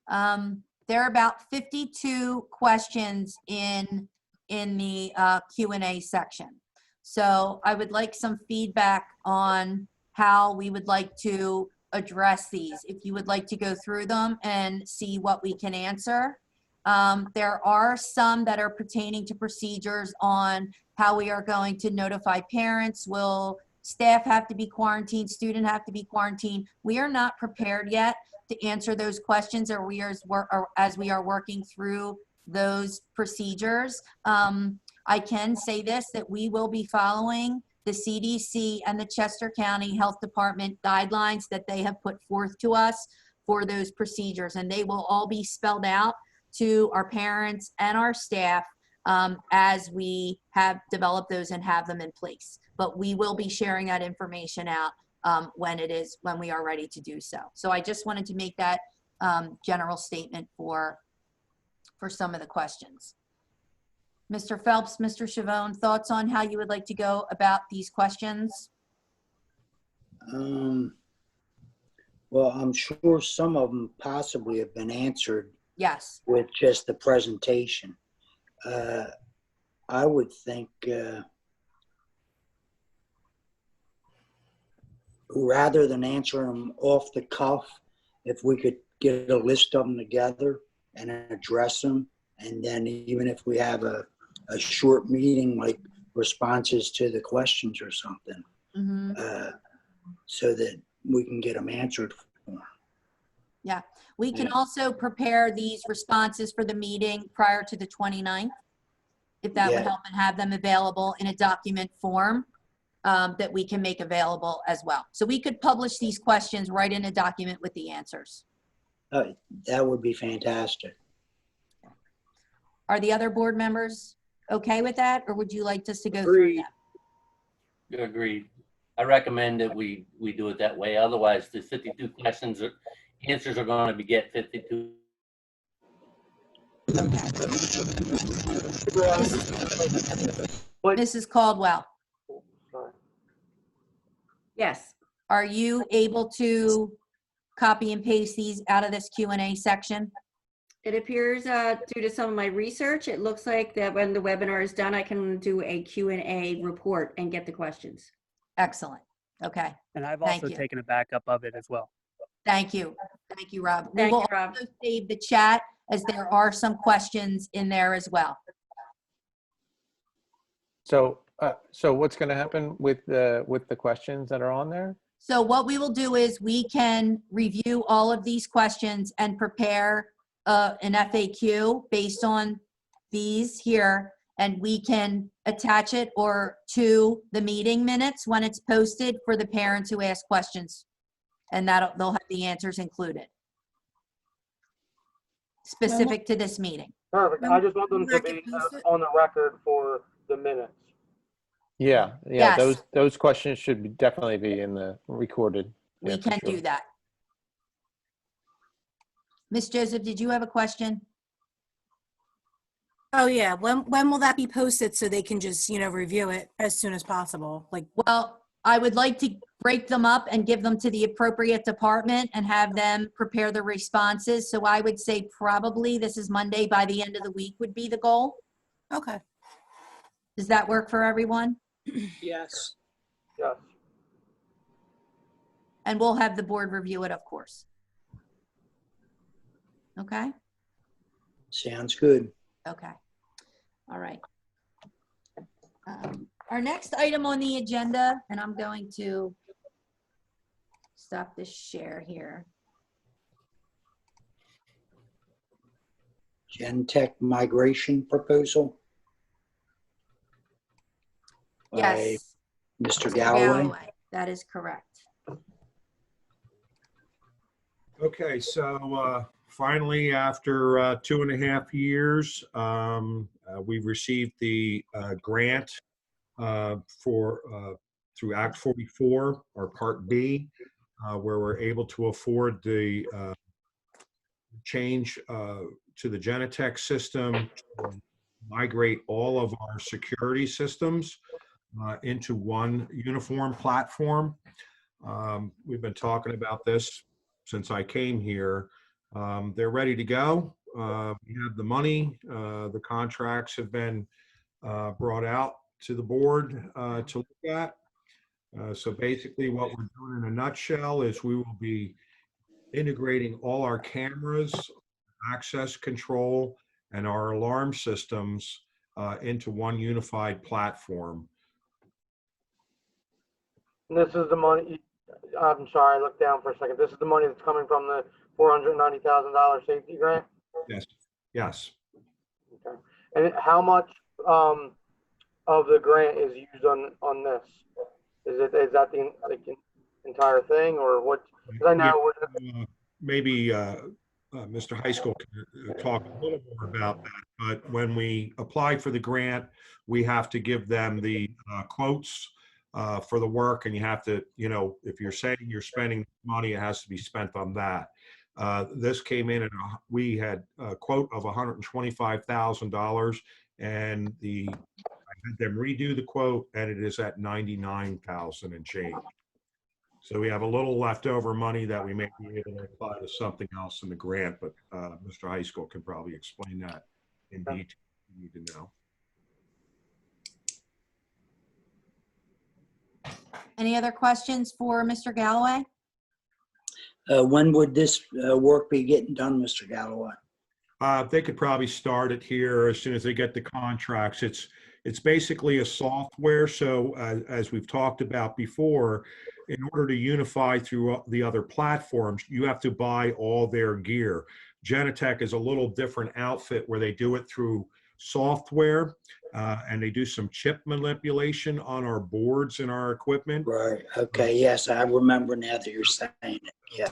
There are about 52 questions in the Q&A section. So I would like some feedback on how we would like to address these. If you would like to go through them and see what we can answer. There are some that are pertaining to procedures on how we are going to notify parents. Will staff have to be quarantined? Student have to be quarantined? We are not prepared yet to answer those questions, or as we are working through those procedures. I can say this, that we will be following the CDC and the Chester County Health Department guidelines that they have put forth to us for those procedures, and they will all be spelled out to our parents and our staff as we have developed those and have them in place. But we will be sharing that information out when we are ready to do so. So I just wanted to make that general statement for some of the questions. Mr. Phelps, Mr. Chavone, thoughts on how you would like to go about these questions? Well, I'm sure some of them possibly have been answered Yes. with just the presentation. I would think rather than answering them off the cuff, if we could get a list of them together and address them, and then even if we have a short meeting, like responses to the questions or something, so that we can get them answered. Yeah, we can also prepare these responses for the meeting prior to the 29th, if that would help, and have them available in a document form that we can make available as well. So we could publish these questions right in a document with the answers. That would be fantastic. Are the other board members okay with that, or would you like us to go through that? Agreed. I recommend that we do it that way. Otherwise, the 52 questions answers are going to get 52. Mrs. Caldwell. Sorry. Yes. Are you able to copy and paste these out of this Q&A section? It appears due to some of my research, it looks like that when the webinar is done, I can do a Q&A report and get the questions. Excellent. Okay. And I've also taken a backup of it as well. Thank you. Thank you, Rob. Thank We will you, Rob. also save the chat, as there are some questions in there as well. So what's going to happen with the questions that are on there? So what we will do is we can review all of these questions and prepare an FAQ based on these here, and we can attach it to the meeting minutes when it's posted for the parents who ask questions, and they'll have the answers included specific to this meeting. Perfect. I just want them to be on the record for the minutes. Yeah, Yes. those questions should definitely be in the recorded. We Yeah, for can sure. do that. Ms. Joseph, did you have a question? Oh yeah, when will that be posted so they can just, review it as soon as possible? Well, I would like to break them up and give them to the appropriate department and have them prepare the responses. So I would say probably this is Monday, by the end of the week would be the goal. Okay. Does that work for everyone? Yes. Yes. And we'll have the board review it, of course. Okay? Sounds good. Okay. All right. Our next item on the agenda, and I'm going to stop this share here. Gen Tech migration proposal. Yes. By Mr. Galloway. That is correct. Okay, so finally, after 2.5 years, we've received the grant through Act 44, or Part B, where we're able to afford the change to the Genetech system, migrate all of our security systems into one uniform platform. We've been talking about this since I came here. They're ready to go. We have the money. The contracts have been brought out to the board to look at. So basically what we're doing in a nutshell is we will be integrating all our cameras, access control, and our alarm systems into one unified platform. And this is the money, I'm sorry, I looked down for a second. This is the money that's coming from the $490,000 safety grant? Yes. Yes. Okay. And how much of the grant is used on this? Is that the entire thing, or what? 'Cause I know maybe Mr. High School can talk a little more about that. But when we apply for the grant, we have to give them the quotes for the work, and you have to, you know, if you're saying you're spending money, it has to be spent on that. This came in, and we had a quote of $125,000, and I had them redo the quote, and it is at 99,000 and change. So we have a little leftover money that we may be able to apply to something else in the grant, but Mr. High School can probably explain that in detail if you need to know. Any other questions for Mr. Galloway? When would this work be getting done, Mr. Galloway? They could probably start it here as soon as they get the contracts. It's basically a software. So as we've talked about before, in order to unify through the other platforms, you have to buy all their gear. Genetec is a little different outfit where they do it through software, and they do some chip manipulation on our boards and our equipment. Right. Okay. Yes, I remember now that you're saying it. Yes.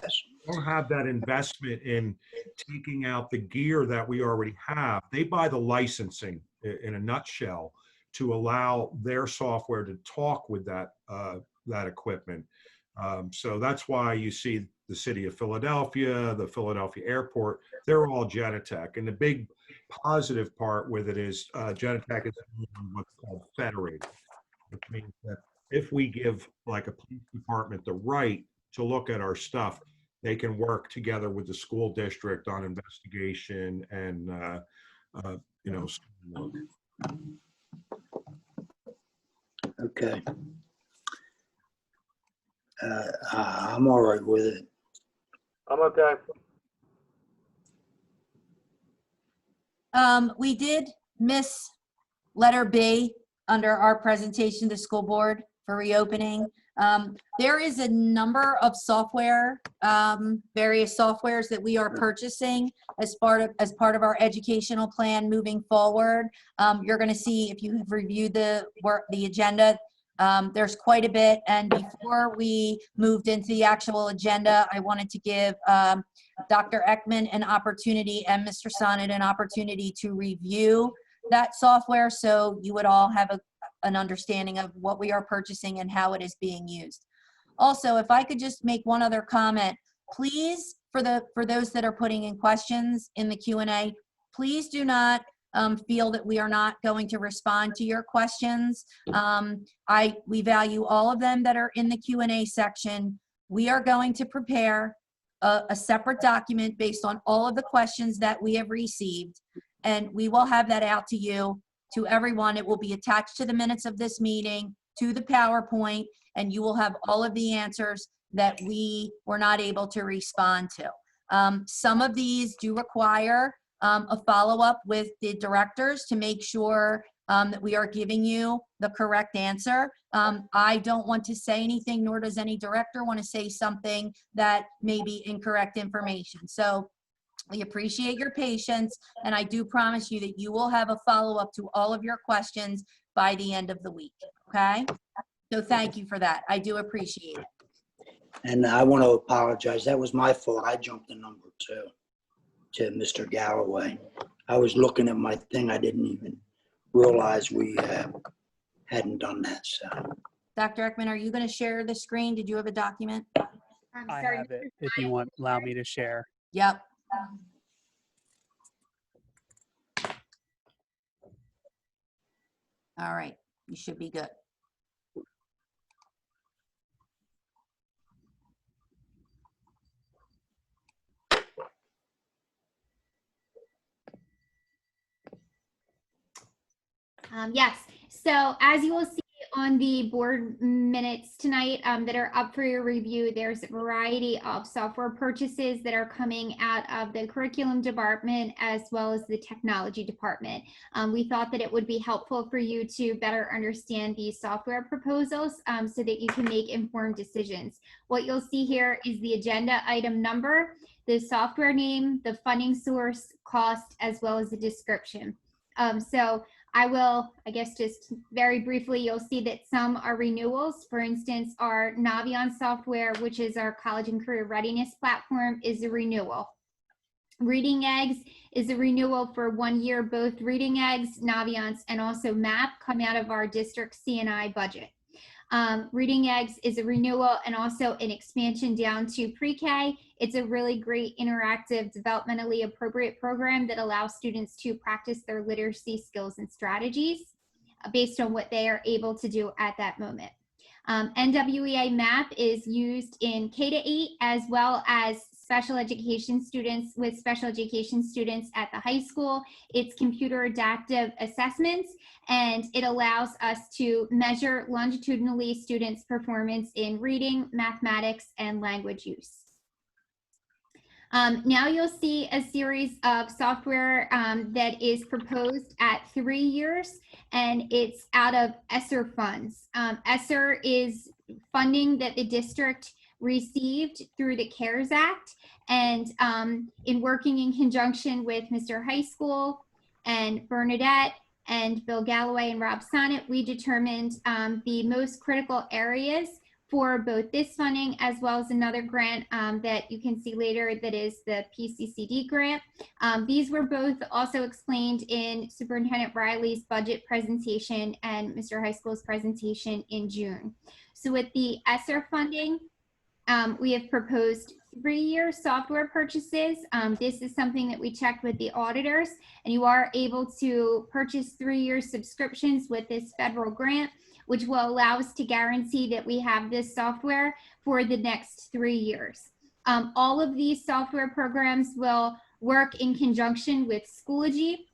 Don't have that investment in taking out the gear that we already have. They buy the licensing in a nutshell to allow their software to talk with that equipment. So that's why you see the city of Philadelphia, the Philadelphia airport, they're all Genetec. And the big positive part with it is Genetec is what's called federated, which means that if we give like a police department the right to look at our stuff, they can work together with the school district on investigation and, you know. Okay. I'm all right with it. I'm okay. We did miss letter B under our presentation to school board for reopening. There is a number of software, various softwares that we are purchasing as part of our educational plan moving forward. You're going to see, if you have reviewed the agenda, there's quite a bit. And before we moved into the actual agenda, I wanted to give Dr. Ekman an opportunity and Mr. Sonnet an opportunity to review that software, so you would all have an understanding of what we are purchasing and how it is being used. Also, if I could just make one other comment, please, for those that are putting in questions in the Q&A, please do not feel that we are not going to respond to your questions. We value all of them that are in the Q&A section. We are going to prepare a separate document based on all of the questions that we have received, and we will have that out to you, to everyone. It will be attached to the minutes of this meeting, to the PowerPoint, and you will have all of the answers that we were not able to respond to. Some of these do require a follow-up with the directors to make sure that we are giving you the correct answer. I don't want to say anything, nor does any director want to say something that may be incorrect information. So we appreciate your patience, and I do promise you that you will have a follow-up to all of your questions by the end of the week, okay? So thank you for that. I do appreciate it. And I want to apologize. That was my fault. I jumped the number to Mr. Galloway. I was looking at my thing. I didn't even realize we hadn't done that. So, Dr. Ekman, are you going to share the screen? Did you have a document? I have it, if you want, allow me to share. Yep. All right, you should be good. Yes, so as you will see on the board minutes tonight that are up for your review, there's a variety of software purchases that are coming out of the curriculum department as well as the technology department. We thought that it would be helpful for you to better understand these software proposals so that you can make informed decisions. What you'll see here is the agenda item number, the software name, the funding source, cost, as well as the description. So I will, I guess, just very briefly, you'll see that some are renewals. For instance, our Navion software, which is our college and career readiness platform, is a renewal. Reading Eggs is a renewal for 1 year. Both Reading Eggs, Naviance, and also MAP come out of our district CNI budget. Reading Eggs is a renewal and also an expansion down to pre-K. It's a really great interactive, developmentally appropriate program that allows students to practice their literacy skills and strategies based on what they are able to do at that moment. NWEA MAP is used in K-8 as well as special education students with special education students at the high school. It's computer adaptive assessments, and it allows us to measure longitudinally students' performance in reading, mathematics, and language use. Now you'll see a series of software that is proposed at 3 years, and it's out of ESSER funds. ESSER is funding that the district received through the CARES Act, and in working in conjunction with Mr. High School and Bernadette and Bill Galloway and Rob Sonnet, we determined the most critical areas for both this funding as well as another grant that you can see later that is the PCCD grant. These were both also explained in Superintendent Riley's budget presentation and Mr. High School's presentation in June. So with the ESSER funding, we have proposed 3-year software purchases. This is something that we checked with the auditors, and you are able to purchase 3-year subscriptions with this federal grant, which will allow us to guarantee that we have this software for the next 3 years. All of these software programs will work in conjunction with Schoology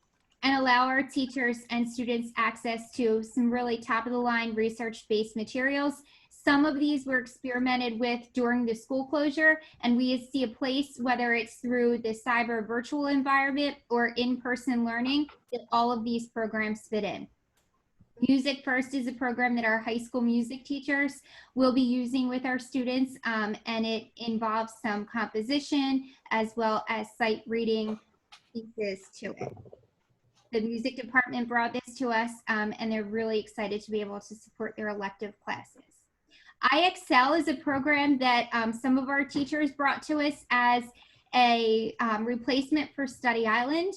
and allow our teachers and students access to some really top-of-the-line research-based materials. Some of these were experimented with during the school closure, and we see a place, whether it's through the cyber virtual environment or in-person learning, that all of these programs fit in. Music First is a program that our high school music teachers will be using with our students, and it involves some composition as well as sight reading pieces to it. The music department brought this to us, and they're really excited to be able to support their elective classes. iExcel is a program that some of our teachers brought to us as a replacement for Study Island.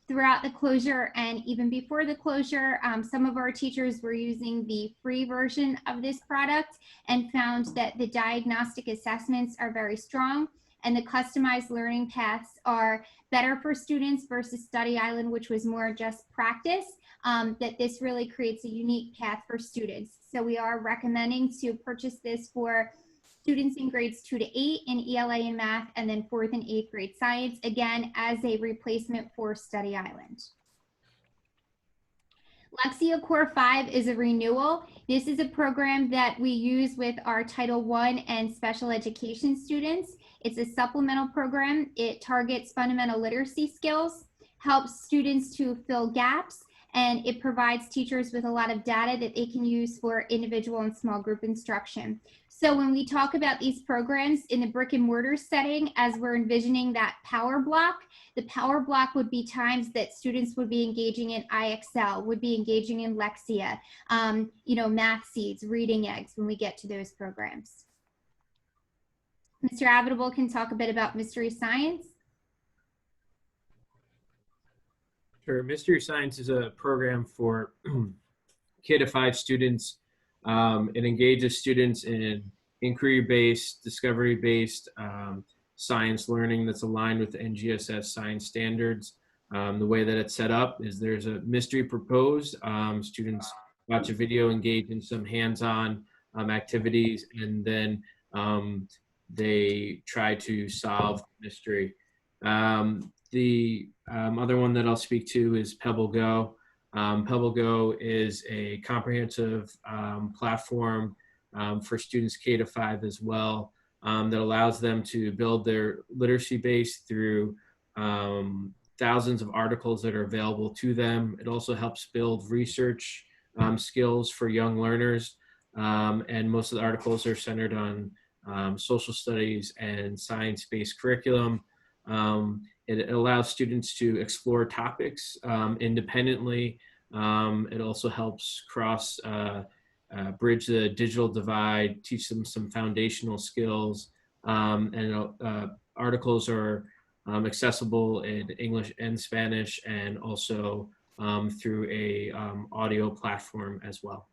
Throughout the closure and even before the closure, some of our teachers were using the free version of this product and found that the diagnostic assessments are very strong and the customized learning paths are better for students versus Study Island, which was more just practice, that this really creates a unique path for students. So we are recommending to purchase this for students in grades 2 to 8 in ELA and math, and then 4th and 8th grade science, again, as a replacement for Study Island. Lexia Core 5 is a renewal. This is a program that we use with our Title I and special education students. It's a supplemental program. It targets fundamental literacy skills, helps students to fill gaps, and it provides teachers with a lot of data that they can use for individual and small group instruction. So when we talk about these programs in the brick and mortar setting, as we're envisioning that power block, the power block would be times that students would be engaging in iExcel, would be engaging in Lexia, Math Seeds, Reading Eggs when we get to those programs. Mr. Avidable can talk a bit about Mystery Science. Sure. Mystery Science is a program for K to 5 students. It engages students in inquiry-based, discovery-based science learning that's aligned with the NGSS science standards. The way that it's set up is there's a mystery proposed. Students watch a video, engage in some hands-on activities, and then they try to solve the mystery. The other one that I'll speak to is Pebble Go. Pebble Go is a comprehensive platform for students K to 5 as well, that allows them to build their literacy base through thousands of articles that are available to them. It also helps build research skills for young learners, and most of the articles are centered on social studies and science-based curriculum. It allows students to explore topics independently. It also helps bridge the digital divide, teach them some foundational skills. And articles are accessible in English and Spanish, and also through a audio platform as well.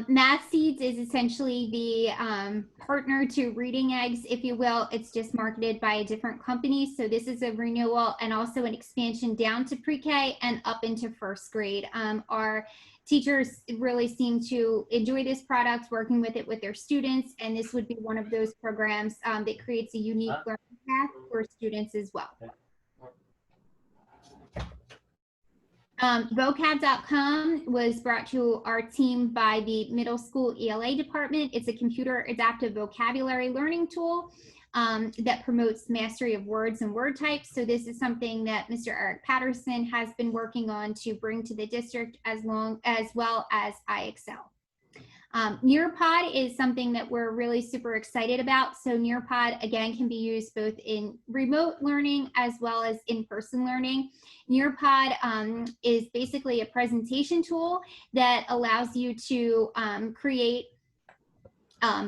Math Seeds is essentially the partner to Reading Eggs, if you will. It's just marketed by a different company. So this is a renewal and also an expansion down to pre-K and up into first grade. Our teachers really seem to enjoy this product, working with it with their students. And this would be one of those programs that creates a unique learning path for students as well. Vocab.com was brought to our team by the middle school ELA department. It's a computer adaptive vocabulary learning tool that promotes mastery of words and word types. So this is something that Mr. Eric Patterson has been working on to bring to the district as well as IXL. Nearpod is something that we're really super excited about. So Nearpod, again, can be used both in remote learning as well as in-person learning. Nearpod is basically a presentation tool that allows you to create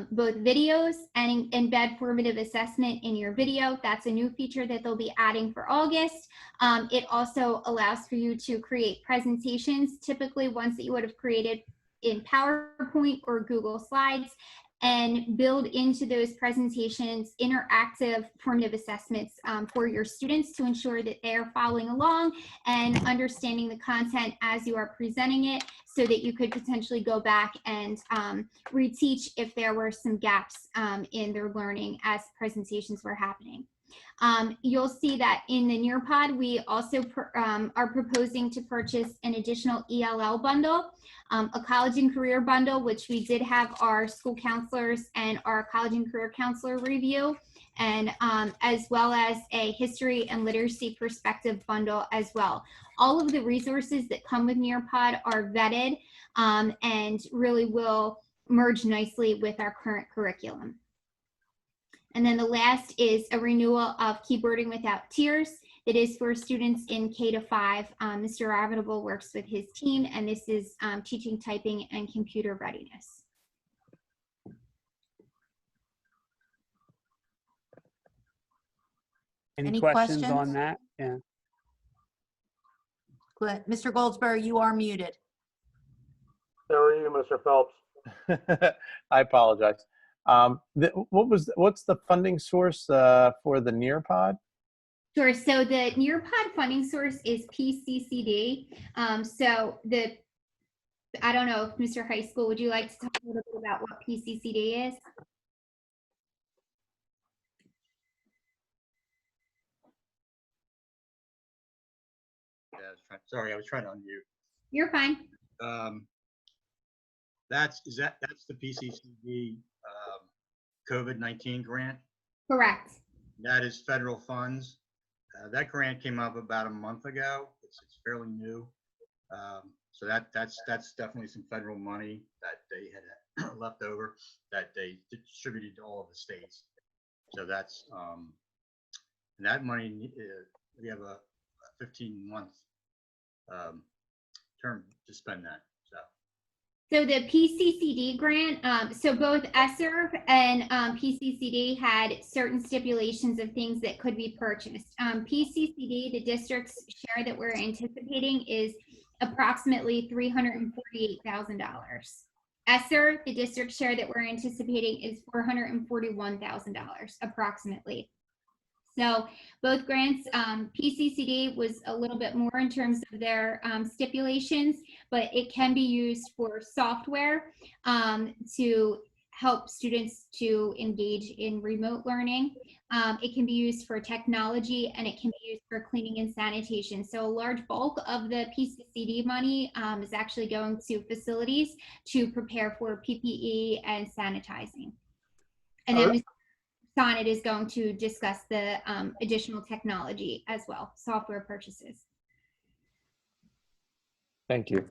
both videos and embed formative assessment in your video. That's a new feature that they'll be adding for August. It also allows for you to create presentations, typically ones that you would have created in PowerPoint or Google Slides, and build into those presentations interactive formative assessments for your students to ensure that they are following along and understanding the content as you are presenting it, so that you could potentially go back and reteach if there were some gaps in their learning as presentations were happening. You'll see that in the Nearpod, we also are proposing to purchase an additional ELL bundle, a college and career bundle, which we did have our school counselors and our college and career counselor review, and as well as a history and literacy perspective bundle as well. All of the resources that come with Nearpod are vetted and really will merge nicely with our current curriculum. And then the last is a renewal of Keyboarding Without Tears. That is for students in K-5. Mr. Ravenable works with his team, and this is teaching typing and computer readiness. Any questions on that? Yeah. Good. Mr. Goldsboro, you are muted. How are you, Mr. Phelps? I apologize. What's the funding source for the Nearpod? Sure. So the Nearpod funding source is PCCD. I don't know if Mr. High School, would you like to talk a little bit about what PCCD is? Yeah, sorry, I was trying to unmute. You're fine. That's the PCCD COVID-19 grant. Correct. That is federal funds. That grant came up about a month ago. It's fairly new. So that's definitely some federal money that they had left over that they distributed to all of the states. So that's and that money, we have a 15-month term to spend that. So the PCCD grant, so both ESSER and PCCD had certain stipulations of things that could be purchased. PCCD, the district's share that we're anticipating is approximately $348,000. ESSER, the district share that we're anticipating is $441,000 approximately. So both grants, PCCD was a little bit more in terms of their stipulations, but it can be used for software to help students to engage in remote learning. It can be used for technology, and it can be used for cleaning and sanitation. So a large bulk of the PCCD money is actually going to facilities to prepare for PPE and sanitizing. And then Sonnet is going to discuss the additional technology as well, software purchases. Thank you.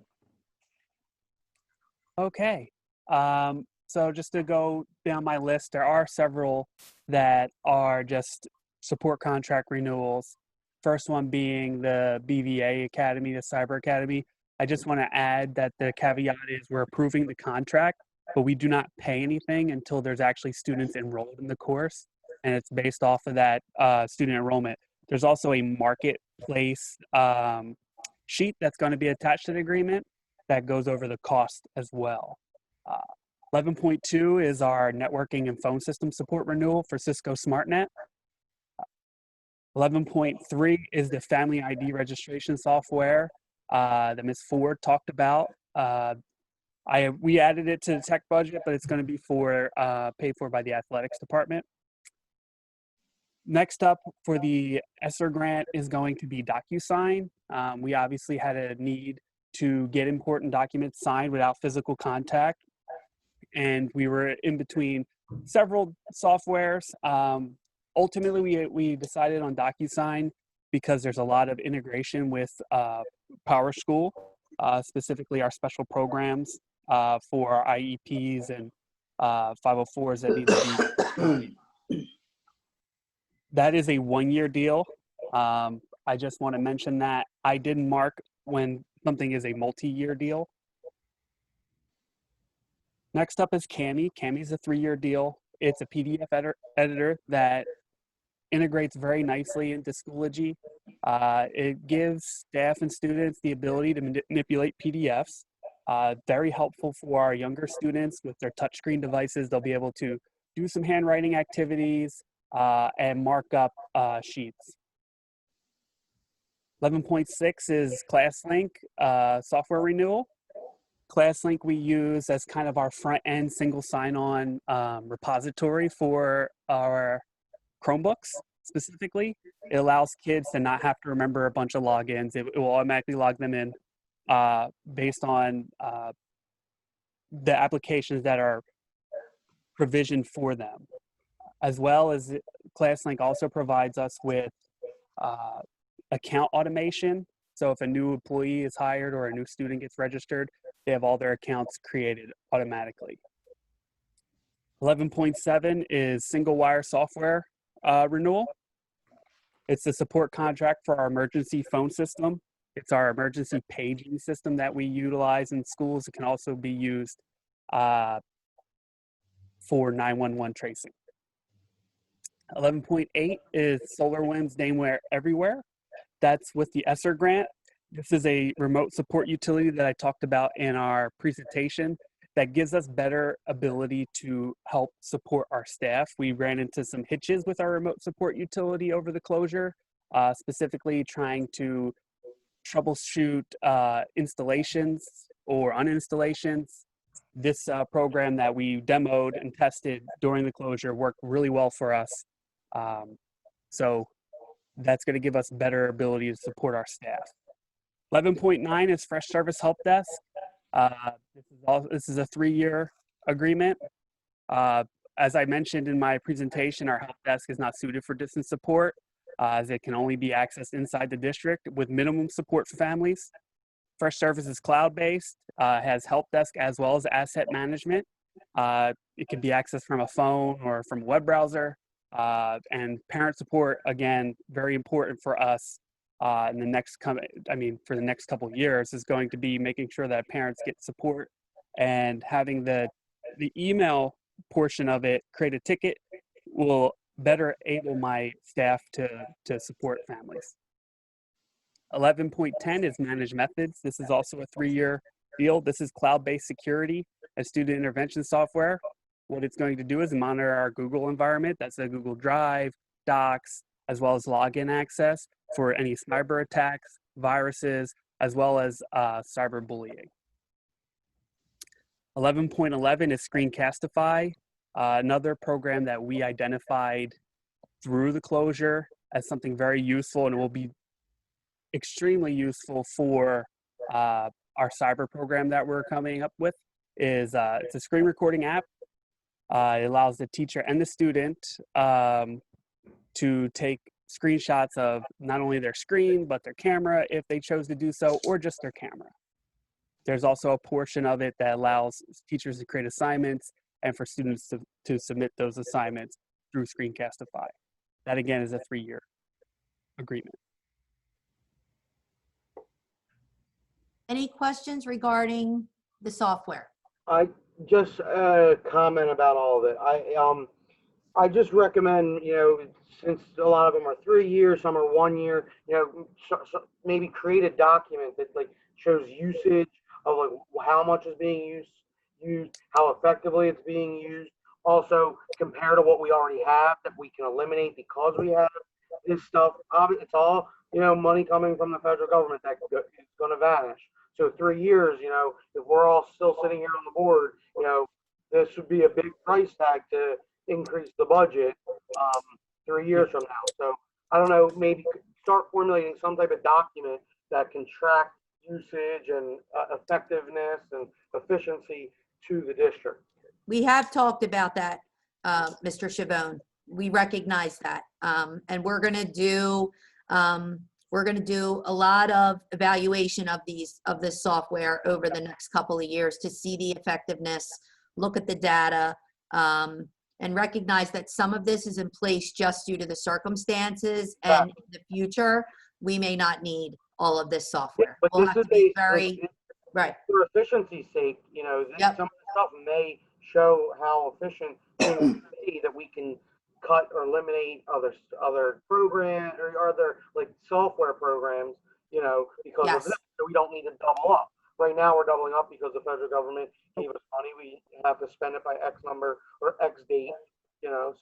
Okay. So just to go down my list, there are several that are just support contract renewals. First one being the BVA Academy, the Cyber Academy. I just want to add that the caveat is we're approving the contract, but we do not pay anything until there's actually students enrolled in the course. and it's based off of that student enrollment. There's also a marketplace sheet that's going to be attached to the agreement that goes over the cost as well. 11.2 is our networking and phone system support renewal for Cisco SmartNet. 11.3 is the Family ID registration software that Ms. Ford talked about. We added it to the tech budget, but it's going to be paid for by the athletics department. Next up for the ESSER grant is going to be DocuSign. We obviously had a need to get important documents signed without physical contact, and we were in between several softwares. Ultimately, we decided on DocuSign because there's a lot of integration with PowerSchool, specifically our special programs for our IEPs and 504s that need to be. That is a one-year deal. I just want to mention that I didn't mark when something is a multi-year deal. Next up is Cami. Cami is a 3-year deal. It's a PDF editor that integrates very nicely into Schoology. It gives staff and students the ability to manipulate PDFs. Very helpful for our younger students with their touchscreen devices. They'll be able to do some handwriting activities and mark up sheets. 11.6 is ClassLink software renewal. ClassLink we use as kind of our front-end single sign-on repository for our Chromebooks specifically. It allows kids to not have to remember a bunch of logins. It will automatically log them in based on the applications that are provisioned for them. As well as ClassLink also provides us with account automation. So if a new employee is hired or a new student gets registered, they have all their accounts created automatically. 11.7 is single wire software renewal. It's the support contract for our emergency phone system. It's our emergency paging system that we utilize in schools. It can also be used for 911 tracing. 11.8 is SolarWinds Nameware Everywhere. That's with the ESSER grant. This is a remote support utility that I talked about in our presentation that gives us better ability to help support our staff. We ran into some hitches with our remote support utility over the closure, specifically trying to troubleshoot installations or uninstallations. This program that we demoed and tested during the closure worked really well for us. So that's going to give us better ability to support our staff. 11.9 is Fresh Service Help Desk. This is a 3-year agreement. As I mentioned in my presentation, our help desk is not suited for distance support as it can only be accessed inside the district with minimum support for families. Fresh Service is cloud-based, has help desk as well as asset management. It can be accessed from a phone or from a web browser. And parent support, again, very important for us in the next for the next couple of years is going to be making sure that parents get support and having the email portion of it create a ticket will better able my staff to support families. 11.10 is Managed Methods. This is also a 3-year deal. This is cloud-based security and student intervention software. What it's going to do is monitor our Google environment. That's the Google Drive, Docs, as well as login access for any cyber attacks, viruses, as well as cyberbullying. 11.11 is Screencastify, another program that we identified through the closure as something very useful, and it will be extremely useful for our cyber program that we're coming up with. It's a screen recording app. It allows the teacher and the student to take screenshots of not only their screen, but their camera if they chose to do so, or just their camera. There's also a portion of it that allows teachers to create assignments and for students to submit those assignments through Screencastify. That again is a 3-year agreement. Any questions regarding the software? I just comment about all of it. I just recommend, since a lot of them are 3 years, some are 1 year, maybe create a document that like shows usage of like how much is being used, how effectively it's being used. Also, compare to what we already have that we can eliminate because we have this stuff. It's all, money coming from the federal government that is going to vanish. So 3 years, if we're all still sitting here on the board, this would be a big price tag to increase the budget 3 years from now. So I don't know, maybe start formulating some type of document that can track usage and effectiveness and efficiency to the district. We have talked about that, Mr. Chabon. We recognize that. And we're going to do a lot of evaluation of this software over the next couple of years to see the effectiveness, look at the data, and recognize that some of this is in place just due to the circumstances, and in the future, we may not need all of this software. But We'll this have is to be very, right. For efficiency's sake, some of the stuff may show how efficient things can be, that we can cut or eliminate other programs or other like software programs, because of this, so we don't need to double up. Right now, we're doubling up because the federal government gave us money. We have to spend it by X number or X date, so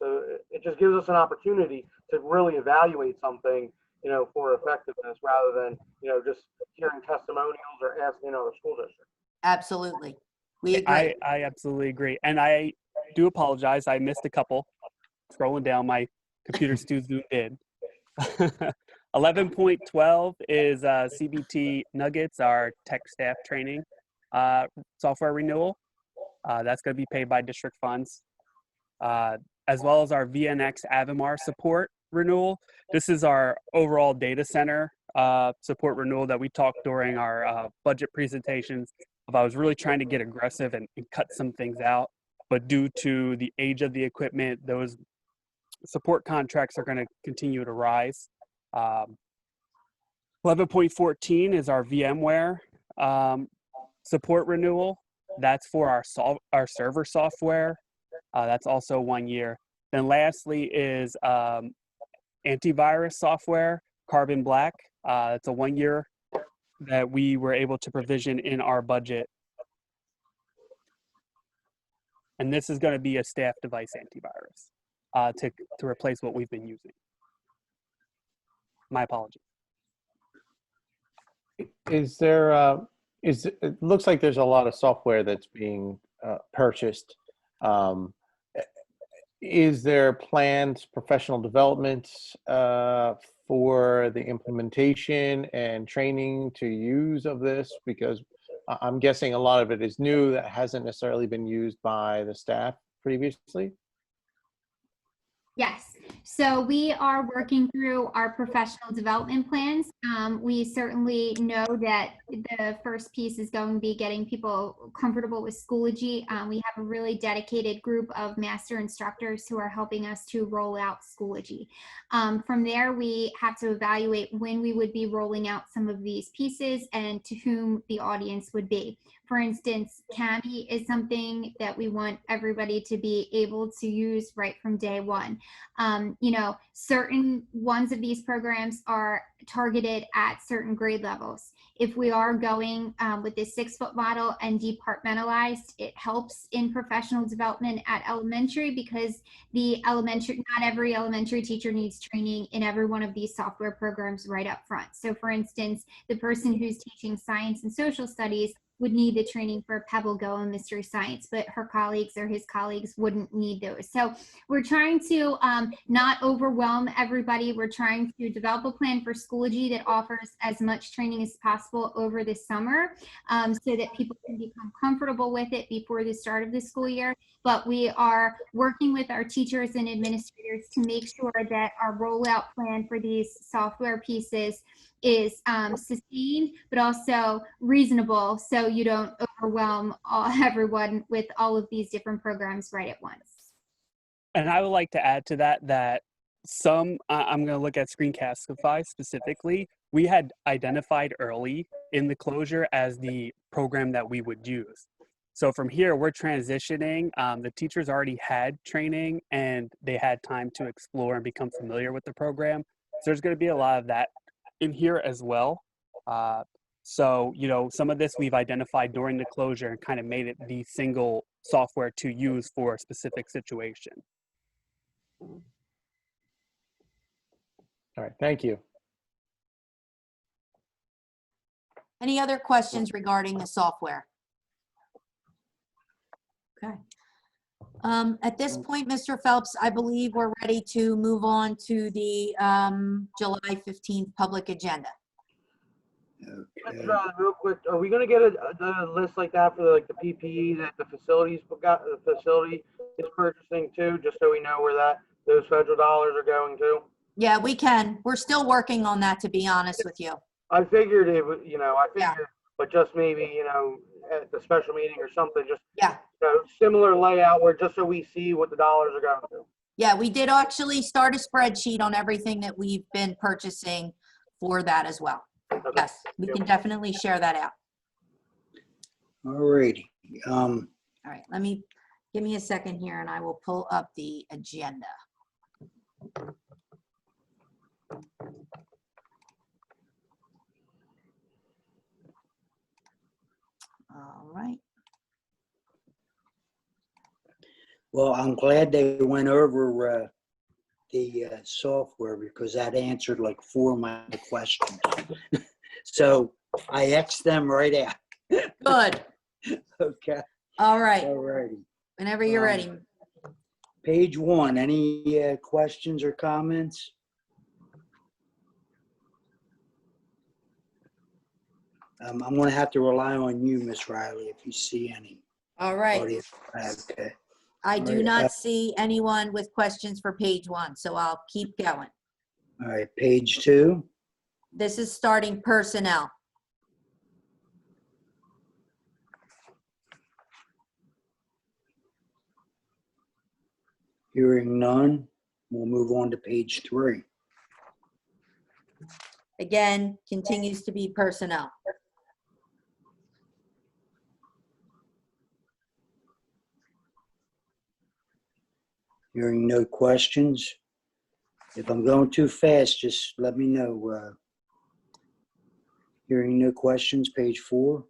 it just gives us an opportunity to really evaluate something, for effectiveness rather than, just hearing testimonials or asking other school districts. Absolutely. We agree. I absolutely agree. And I do apologize. I missed a couple. Scrolling down, my computer's too zoomed in. 11.12 is CBT Nuggets, our tech staff training software renewal. That's going to be paid by district funds, as well as our VNX Avamar support renewal. This is our overall data center support renewal that we talked during our budget presentations. I was really trying to get aggressive and cut some things out, but due to the age of the equipment, those support contracts are going to continue to rise. 11.14 is our VMware support renewal. That's for our server software. That's also 1 year. Then lastly is antivirus software, Carbon Black. It's a 1 year that we were able to provision in our budget. And this is going to be a staff device antivirus to replace what we've been using. My apologies. Is there, it looks like there's a lot of software that's being purchased. Is there planned professional development for the implementation and training to use of this? Because I'm guessing a lot of it is new that hasn't necessarily been used by the staff previously. Yes. So we are working through our professional development plans. We certainly know that the first piece is going to be getting people comfortable with Schoology. We have a really dedicated group of master instructors who are helping us to roll out Schoology. From there, we have to evaluate when we would be rolling out some of these pieces and to whom the audience would be. For instance, CAMI is something that we want everybody to be able to use right from day one. Certain ones of these programs are targeted at certain grade levels. If we are going with this 6-foot model and departmentalized, it helps in professional development at elementary because not every elementary teacher needs training in every one of these software programs right up front. So for instance, the person who's teaching science and social studies would need the training for Pebble Go and Mystery Science, but her colleagues or his colleagues wouldn't need those. So we're trying to not overwhelm everybody. We're trying to develop a plan for Schoology that offers as much training as possible over the summer so that people can become comfortable with it before the start of the school year. But we are working with our teachers and administrators to make sure that our rollout plan for these software pieces is sustained, but also reasonable, so you don't overwhelm everyone with all of these different programs right at once. And I would like to add to that some, I'm going to look at Screencastify specifically, we had identified early in the closure as the program that we would use. So from here, we're transitioning. The teachers already had training and they had time to explore and become familiar with the program. So there's going to be a lot of that in here as well. So, you know, some of this we've identified during the closure and kind of made it the single software to use for a specific situation. All right, thank you. Any other questions regarding the software? Okay. At this point, Mr. Phelps, I believe we're ready to move on to the July 15th public agenda. Real quick, are we gonna get a list like that for like the PPE that the facility is purchasing too, just so we know where those federal dollars are going to? Yeah, we can. We're still working on that, to be honest with you. I figured it would, but just maybe, at the special meeting or something, just similar layout where just so we see what the dollars are going to. Yeah, we did actually start a spreadsheet on everything that we've been purchasing for that as well. Okay. Yes, we can definitely share that out. All righty. All right, give me a second here and I will pull up the agenda. All right. Well, I'm glad they went over the software because that answered like 4 of my questions. So I X'd them right out. Good. Okay. All right. All righty. Whenever you're ready. Page 1, any questions or comments? I'm going to have to rely on you, Miss Riley, if you see any. All right. Okay. I All do right, not see anyone with questions for page 1, so I'll keep going. All right, page 2. This is starting personnel. Hearing none, we'll move on to page 3. Again, continues to be personnel. Hearing no questions. If I'm going too fast, just let me know. Hearing no questions, page 4.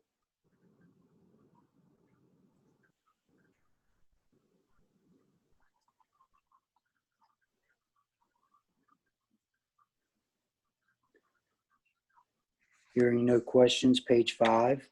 Hearing no questions, page 5.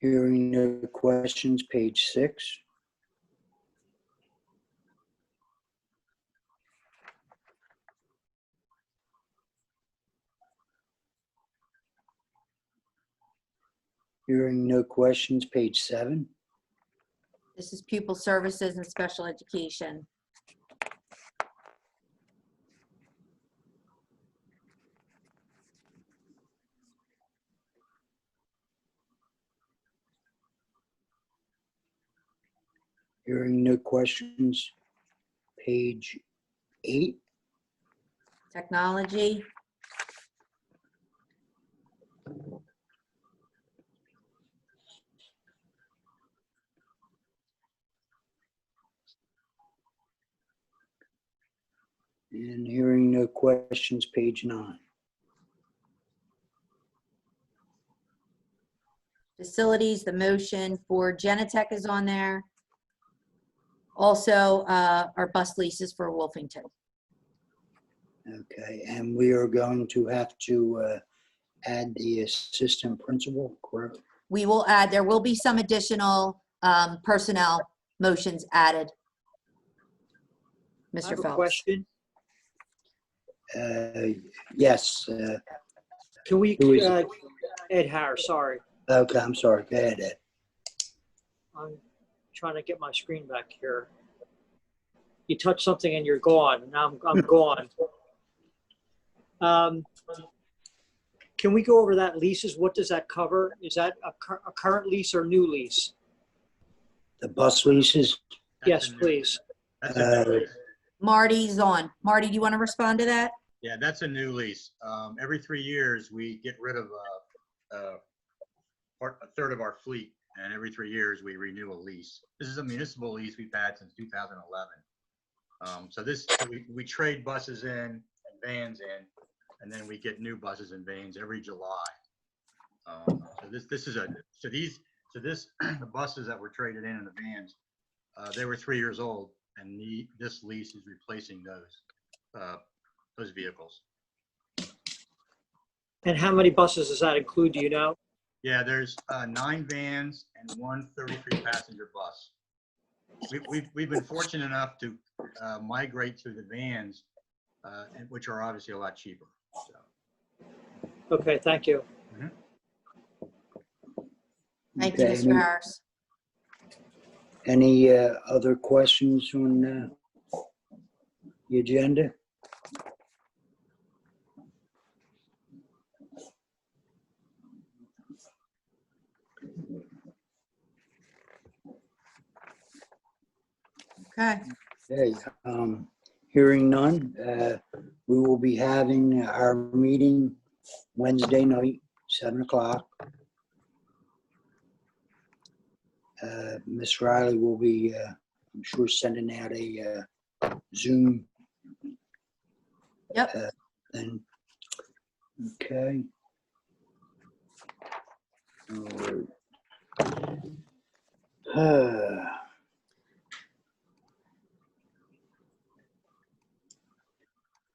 Hearing no questions, page 6. Hearing no questions, page 7. This is pupil services and special education. Hearing no questions, page 8. Technology. And hearing no questions, page 9. Facilities, the motion for Genetech is on there. Also, our bus leases for Wolfington. Okay, and we are going to have to add the assistant principal, correct? We will add, there will be some additional personnel motions added. I Mr. have a Phelps. question. Yes. Can we, who is it? Ed Harris, sorry. Okay, I'm sorry. Go ahead, Ed. I'm trying to get my screen back here. You touch something and you're gone. Now I'm gone. can we go over that leases? What does that cover? Is that a current lease or new lease? The bus leases? Yes, please. That's a new lease. Marty's on. Marty, do you want to respond to that? Yeah, that's a new lease. Every 3 years, we get rid of a third of our fleet, and every 3 years, we renew a lease. This is a municipal lease we've had since 2011. So we trade buses in and vans in, and then we get new buses and vans every July. The buses that were traded in and the vans, they were 3 years old, and this lease is replacing those vehicles. And how many buses does that include? Do you know? Yeah, there's 9 vans and 1 33-passenger bus. We've been fortunate enough to migrate to the vans, which are obviously a lot cheaper. So. Okay, thank you. Thank you, Mr. Harris. Any other questions on the agenda? Okay. Okay, hearing none, we will be having our meeting Wednesday night, 7 o'clock. Ms. Riley will be, I'm sure, sending out a Zoom. Yep. Then, okay.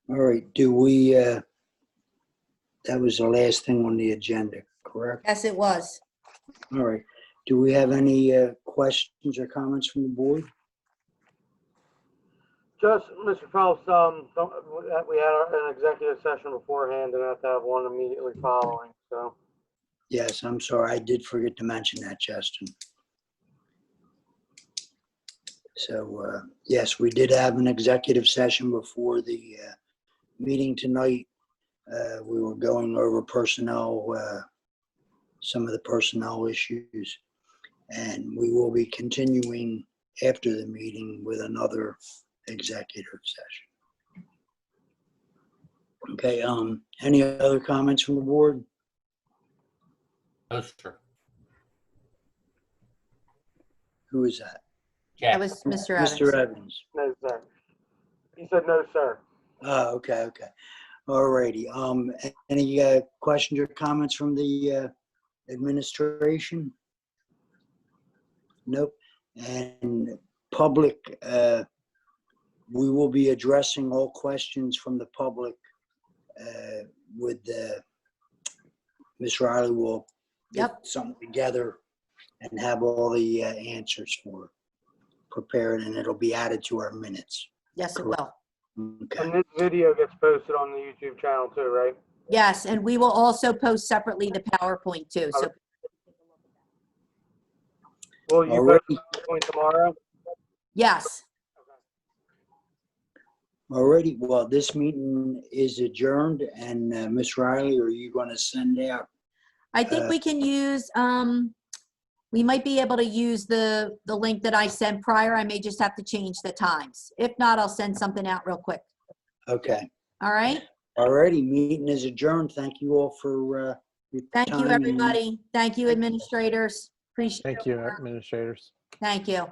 All right, do we, that was the last thing on the agenda, correct? Yes, it was. All right. Do we have any questions or comments from the board? Just, Mr. Phelps, we had an executive session beforehand and have to have one immediately following, so. Yes, I'm sorry. I did forget to mention that, Justin. So, yes, we did have an executive session before the meeting tonight. We were going over personnel, some of the personnel issues, and we will be continuing after the meeting with another executive session. Okay, any other comments from the board? No, sir. Who is that? That was Mr. Evans. Mr. Evans. No, sir. He said no, sir. Oh, okay. All righty. Any questions or comments from the administration? Nope. And public, we will be addressing all questions from the public with Ms. Riley will get something together and have all the answers for prepared, and it'll be added to our minutes. Yes, it will. Okay. And this video gets posted on the YouTube channel too, right? Yes, and we will also post separately the PowerPoint too. So Will you post the PowerPoint tomorrow? yes. Alrighty, well, this meeting is adjourned, and Ms. Riley, are you going to send out? I think we can use, we might be able to use the link that I sent prior. I may just have to change the times. If not, I'll send something out real quick. Okay. All right? Alrighty, meeting is adjourned. Thank you all for your Thank you, time and- everybody. Thank you, administrators. Appreciate it. Thank you, administrators. Thank you.